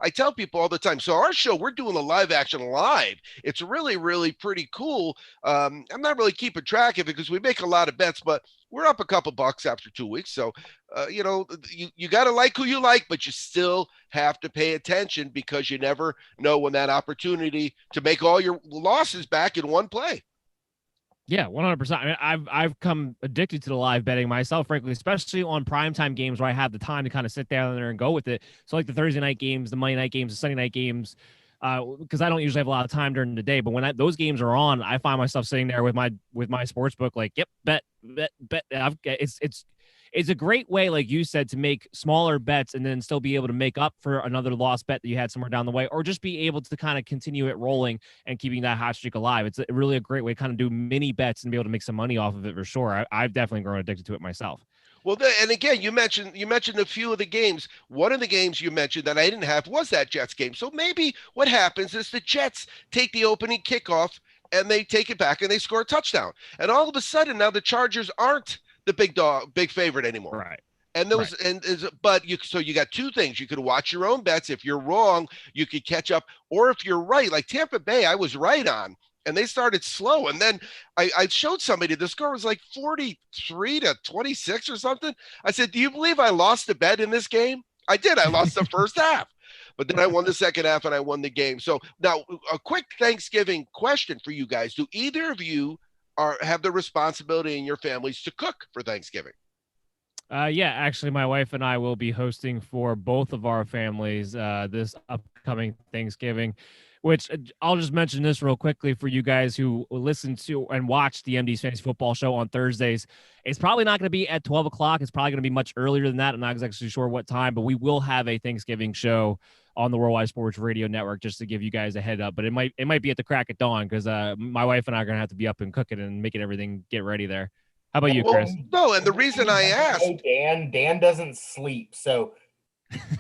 I tell people all the time, so our show, we're doing the live action live. It's really, really pretty cool. I'm not really keeping track of it because we make a lot of bets, but we're up a couple bucks after 2 weeks. So, you got to like who you like, but you still have to pay attention because you never know when that opportunity to make all your losses back in one play. Yeah, 100%. I mean, I've come addicted to the live betting myself, frankly, especially on primetime games where I have the time to kind of sit down there and go with it. So like the Thursday night games, the Monday night games, the Sunday night games, because I don't usually have a lot of time during the day. But when those games are on, I find myself sitting there with my sports book, like, yep, bet. It's a great way, like you said, to make smaller bets and then still be able to make up for another lost bet that you had somewhere down the way, or just be able to kind of continue it rolling and keeping that hot streak alive. It's really a great way to kind of do mini bets and be able to make some money off of it for sure. I've definitely grown addicted to it myself. Well, and again, you mentioned a few of the games. One of the games you mentioned that I didn't have was that Jets game. So maybe what happens is the Jets take the opening kickoff and they take it back and they score a touchdown. And all of a sudden now the Chargers aren't the big favorite anymore. Right. And those but you got two things. You could watch your own bets. If you're wrong, you could catch up. Or if you're right, like Tampa Bay, I was right on, and they started slow. And then I showed somebody the score was like 43-26 or something. I said, "Do you believe I lost a bet in this game?" I did. I lost the first half, but then I won the second half and I won the game. So now a quick Thanksgiving question for you guys: do either of you have the responsibility in your families to cook for Thanksgiving? Yeah, actually, my wife and I will be hosting for both of our families this upcoming Thanksgiving, which I'll just mention this real quickly for you guys who listen to and watch the MD's Fantasy Football Show on Thursdays. It's probably not going to be at 12 o'clock. It's probably going to be much earlier than that. I'm not exactly sure what time, but we will have a Thanksgiving show on the Worldwide Sports Radio Network just to give you guys a head up. But it might be at the crack of dawn because my wife and I are going to have to be up and cooking and making everything get ready there. How about you, Chris? No, and the reason I asked, Dan doesn't sleep, so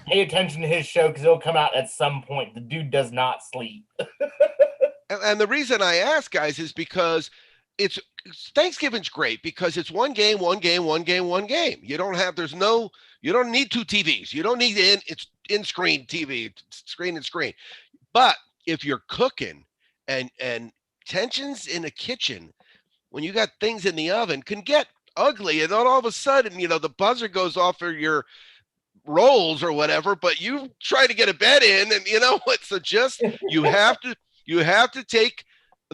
pay attention to his show because it'll come out at some point. The dude does not sleep. and the reason I ask, guys, is because Thanksgiving's great because it's one game. You don't need two TVs. You don't need it's in-screen TV, screen and screen. But if you're cooking and tensions in the kitchen, when you got things in the oven, can get ugly. And then all of a sudden, the buzzer goes off for your rolls or whatever, but you try to get a bet in, and you know what? So just you have to take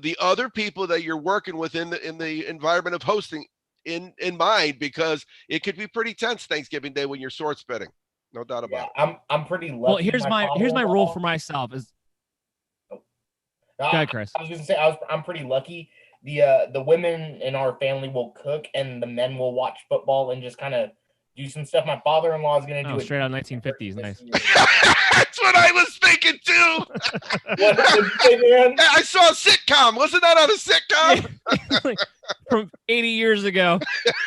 the other people that you're working with in the environment of hosting in mind, because it could be pretty tense Thanksgiving Day when you're sword spitting. No doubt about it. I'm pretty lucky. Well, here's my rule for myself is. Go ahead, Chris. I was going to say I'm pretty lucky. The women in our family will cook and the men will watch football and just kind of do some stuff. My father-in-law is going to do it straight out 1950s. Nice. That's what I was thinking too. I saw a sitcom. Wasn't that on a sitcom? Like, from 80 years ago.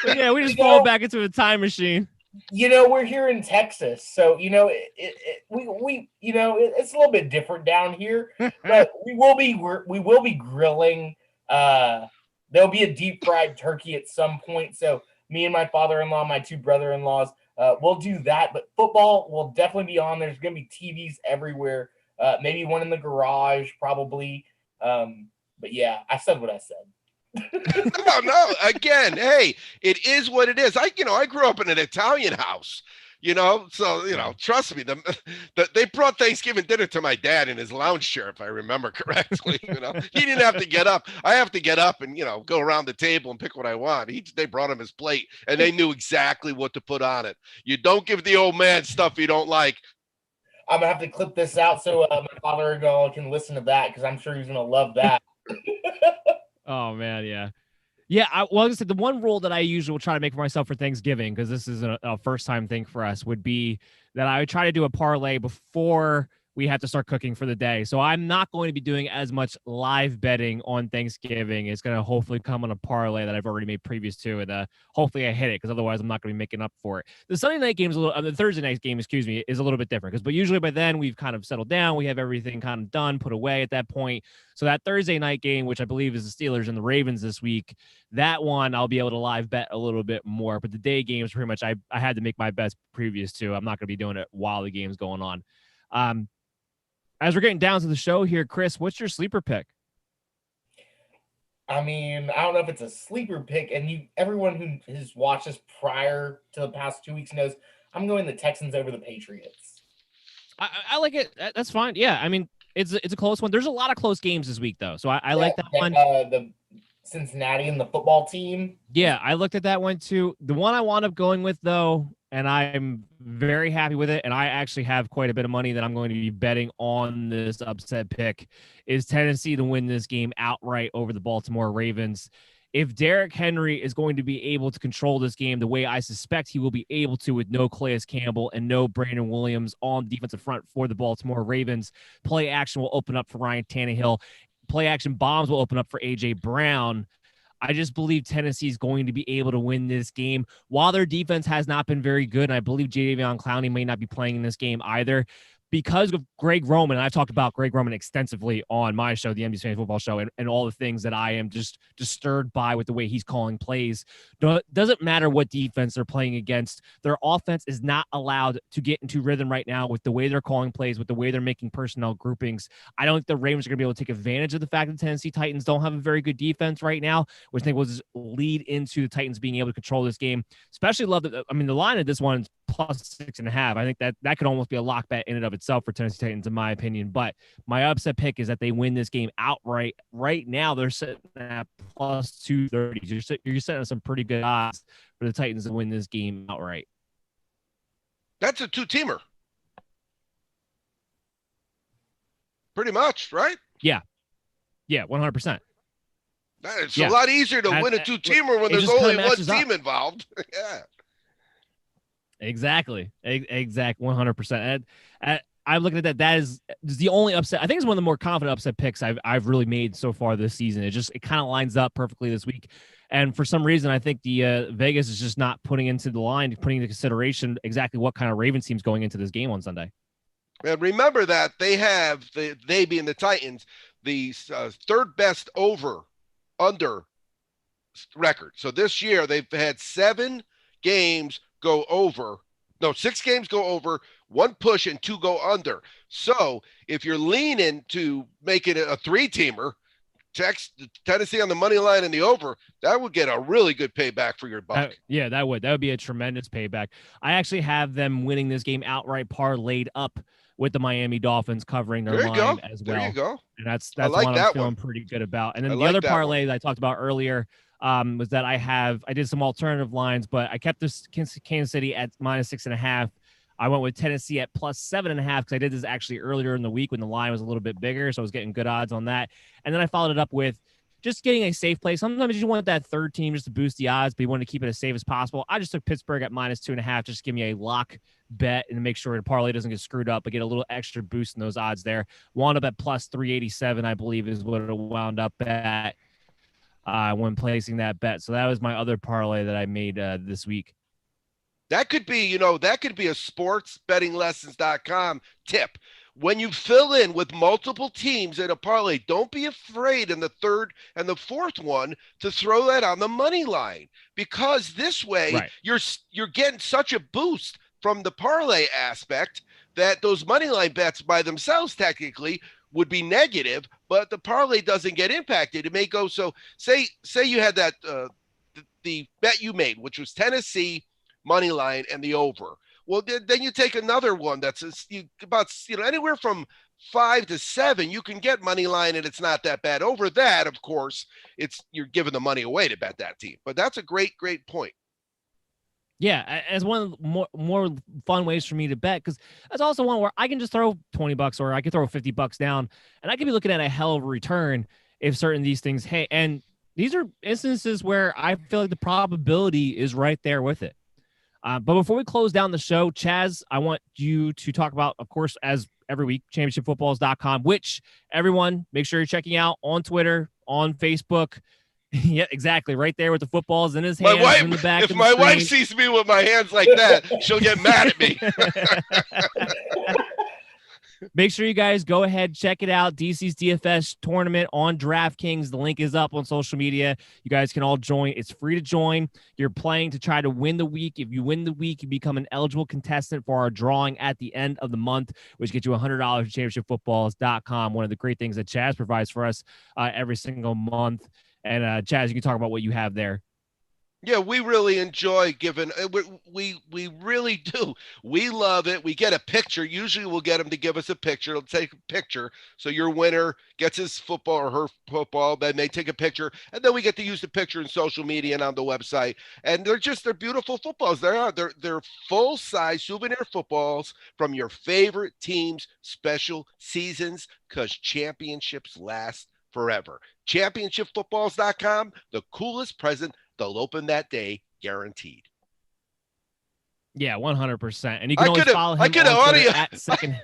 But yeah, we just fall back into a time machine. We're here in Texas, so we it's a little bit different down here, but we will be grilling. There'll be a deep fried turkey at some point. So me and my father-in-law, my two brother-in-laws, we'll do that. But football will definitely be on. There's going to be TVs everywhere. Maybe one in the garage, probably. But yeah, I said what I said. No. Again, hey, it is what it is. I grew up in an Italian house. So trust me, they brought Thanksgiving dinner to my dad in his lounge chair, if I remember correctly. He didn't have to get up. I have to get up and go around the table and pick what I want. They brought him his plate, and they knew exactly what to put on it. You don't give the old man stuff you don't like. I'm gonna have to clip this out so my father-in-law can listen to that, because I'm sure he's gonna love that. Oh man, yeah. Yeah, like I said, the one rule that I usually will try to make for myself for Thanksgiving, because this is a first-time thing for us, would be that I would try to do a parlay before we have to start cooking for the day. So I'm not going to be doing as much live betting on Thanksgiving. It's going to hopefully come on a parlay that I've already made previous to, and hopefully I hit it, because otherwise I'm not going to be making up for it. The Sunday night game the Thursday night game, is a little bit different, but usually by then we've kind of settled down. We have everything kind of done, put away at that point. So that Thursday night game, which I believe is the Steelers and the Ravens this week, that one I'll be able to live bet a little bit more. But the day games, pretty much I had to make my bets previous to. I'm not going to be doing it while the game's going on. As we're getting down to the show here, Chris, what's your sleeper pick? I mean, I don't know if it's a sleeper pick, and everyone who has watched us prior to the past 2 weeks knows I'm going the Texans over the Patriots. I like it. That's fine. Yeah, I mean, it's a close one. There's a lot of close games this week, though, so I like that one. The Cincinnati and the football team. Yeah, I looked at that one too. The one I wound up going with, though, and I'm very happy with it, and I actually have quite a bit of money that I'm going to be betting on this upset pick, is Tennessee to win this game outright over the Baltimore Ravens. If Derrick Henry is going to be able to control this game the way I suspect he will be able to, with no Calais Campbell and no Brandon Williams on the defensive front for the Baltimore Ravens, play action will open up for Ryan Tannehill. Play action bombs will open up for A.J. Brown. I just believe Tennessee is going to be able to win this game. While their defense has not been very good, and I believe Jadeveon Clowney may not be playing in this game either, because of Greg Roman, and I've talked about Greg Roman extensively on my show, the MD's Fantasy Football Show, and all the things that I am just disturbed by with the way he's calling plays. Doesn't matter what defense they're playing against. Their offense is not allowed to get into rhythm right now with the way they're calling plays, with the way they're making personnel groupings. I don't think the Ravens are going to be able to take advantage of the fact that the Tennessee Titans don't have a very good defense right now, which I think will just lead into the Titans being able to control this game. Especially love that. I mean, the line of this one is +6.5. I think that could almost be a lock bet in and of itself for Tennessee Titans, in my opinion. But my upset pick is that they win this game outright. Right now, they're sitting at +230. You're setting some pretty good odds for the Titans to win this game outright. That's a two-teamer. Pretty much, right? Yeah. Yeah, 100%. It's a lot easier to win a two-teamer when there's only one team involved. Yeah. Exactly. 100%. And I'm looking at that. That is the only upset. I think it's one of the more confident upset picks I've really made so far this season. It kind of lines up perfectly this week. And for some reason, I think the Vegas is just not putting into the line, putting into consideration exactly what kind of Ravens team's going into this game on Sunday. And remember that they have, they being the Titans, the third best over-under record. So this year they've had 6 games go over, 1 push and 2 go under. So if you're leaning to make it a 3-teamer, text Tennessee on the money line and the over, that would get a really good payback for your buck. That would be a tremendous payback. I actually have them winning this game outright, parlayed up with the Miami Dolphins covering their line as well. There you go. And that's like one I'm feeling pretty good about. And then the other parlay that I talked about earlier was that I did some alternative lines, but I kept this Kansas City at -6.5. I went with Tennessee at +7.5 because I did this actually earlier in the week when the line was a little bit bigger, so I was getting good odds on that. And then I followed it up with just getting a safe play. Sometimes you want that third team just to boost the odds, but you want to keep it as safe as possible. I just took Pittsburgh at -2.5 just to give me a lock bet and make sure the parlay doesn't get screwed up, but get a little extra boost in those odds there. Wound up at +387, I believe, is what it wound up at when placing that bet. So that was my other parlay that I made this week. That could be, a sportsbettinglessons.com tip. When you fill in with multiple teams in a parlay, don't be afraid in the third and the fourth one to throw that on the money line, because this way you're getting such a boost from the parlay aspect that those money line bets by themselves technically would be negative, but the parlay doesn't get impacted. It may go so. Say you had that the bet you made, which was Tennessee money line and the over. Well, then you take another one that's about anywhere from 5 to 7. You can get money line and it's not that bad. Over that, of course, you're giving the money away to bet that team. But that's a great point. Yeah, as one of the more fun ways for me to bet, because that's also one where I can just throw $20 or I can throw $50 down, and I could be looking at a hell of a return if certain these things. Hey, and these are instances where I feel like the probability is right there with it. But before we close down the show, Chaz, I want you to talk about, of course, as every week, championshipfootballs.com, which everyone make sure you're checking out on Twitter, on Facebook. Yeah, exactly. Right there with the footballs in his hands in the back. If my wife sees me with my hands like that, she'll get mad at me. Make sure you guys go ahead, check it out. DC's DFS tournament on DraftKings. The link is up on social media. You guys can all join. It's free to join. You're playing to try to win the week. If you win the week, you become an eligible contestant for our drawing at the end of the month, which gets you $100 at championshipfootballs.com. One of the great things that Chaz provides for us every single month. And Chaz, you can talk about what you have there. Yeah, we really enjoy giving. We really do. We love it. We get a picture. Usually we'll get them to give us a picture. They'll take a picture. So your winner gets his football or her football. Then they take a picture. And then we get to use the picture in social media and on the website. And they're beautiful footballs. They're full-size souvenir footballs from your favorite team's special seasons, because championships last forever. Championshipfootballs.com, the coolest present they'll open that day, guaranteed. Yeah, 100%. And you can always follow him on Twitter at second.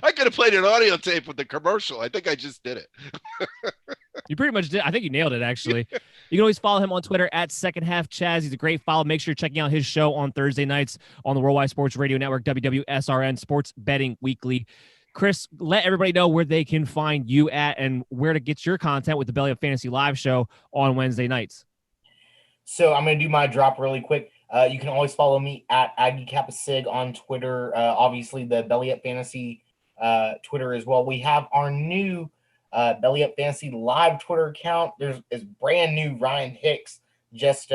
I could have played an audio tape with the commercial. I think I just did it. You pretty much did. I think you nailed it, actually. You can always follow him on Twitter at Second Half Chaz. He's a great follow. Make sure you're checking out his show on Thursday nights on the Worldwide Sports Radio Network, WWSRN Sports Betting Weekly. Chris, let everybody know where they can find you at and where to get your content with the Belly Up Fantasy Live show on Wednesday nights. So I'm going to do my drop really quick. You can always follow me at Aggie Kappa Sig on Twitter. Obviously, the Belly Up Fantasy Twitter as well. We have our new Belly Up Fantasy Live Twitter account. It's brand new. Ryan Hicks just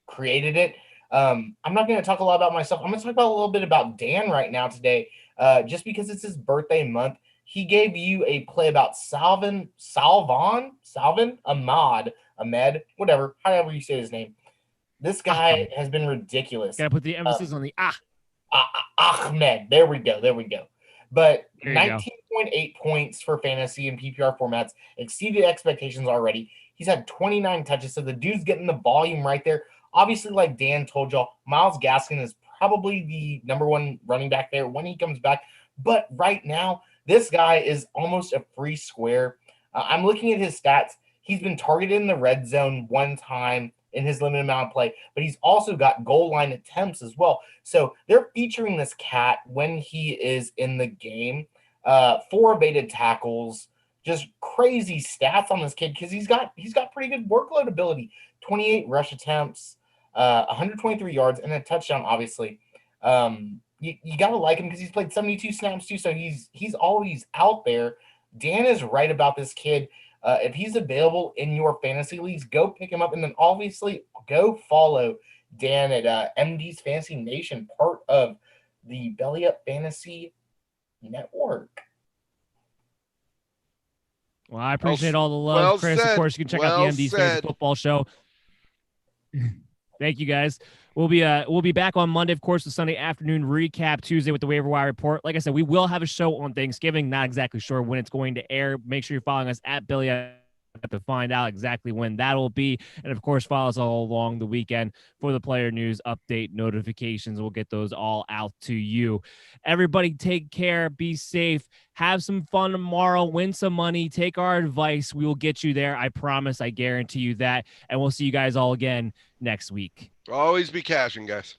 created it. I'm not going to talk a lot about myself. I'm going to talk about a little bit about Dan right now today, just because it's his birthday month. He gave you a play about Salvin Ahmed, whatever, however you say his name. This guy has been ridiculous. Gotta put the emphasis on the Ahmed. There we go. But There you go. 19.8 points for fantasy and PPR formats exceeded expectations already. He's had 29 touches, so the dude's getting the volume right there. Obviously, like Dan told y'all, Myles Gaskin is probably the number one running back there when he comes back. But right now, this guy is almost a free square. I'm looking at his stats. He's been targeted in the red zone one time in his limited amount of play, but he's also got goal line attempts as well. So they're featuring this cat when he is in the game. 4 evaded tackles, just crazy stats on this kid because he's got pretty good workload ability. 28 rush attempts, 123 yards, and a touchdown, obviously. You got to like him because he's played 72 snaps too, so he's always out there. Dan is right about this kid. If he's available in your fantasy leagues, go pick him up, and then obviously go follow Dan at MD's Fantasy Nation, part of the Belly Up Fantasy Network. Well, I appreciate all the love, Chris. Of course, you can check out the MD's Fantasy Football Show. Thank you, guys. We'll be back on Monday, of course, the Sunday afternoon recap, Tuesday with the waiver wire report. Like I said, we will have a show on Thanksgiving. Not exactly sure when it's going to air. Make sure you're following us at Billy to find out exactly when that will be. And of course, follow us all along the weekend for the player news update notifications. We'll get those all out to you. Everybody take care, be safe, have some fun tomorrow, win some money, take our advice. We will get you there. I promise. I guarantee you that. And we'll see you guys all again next week. Always be cashing, guys.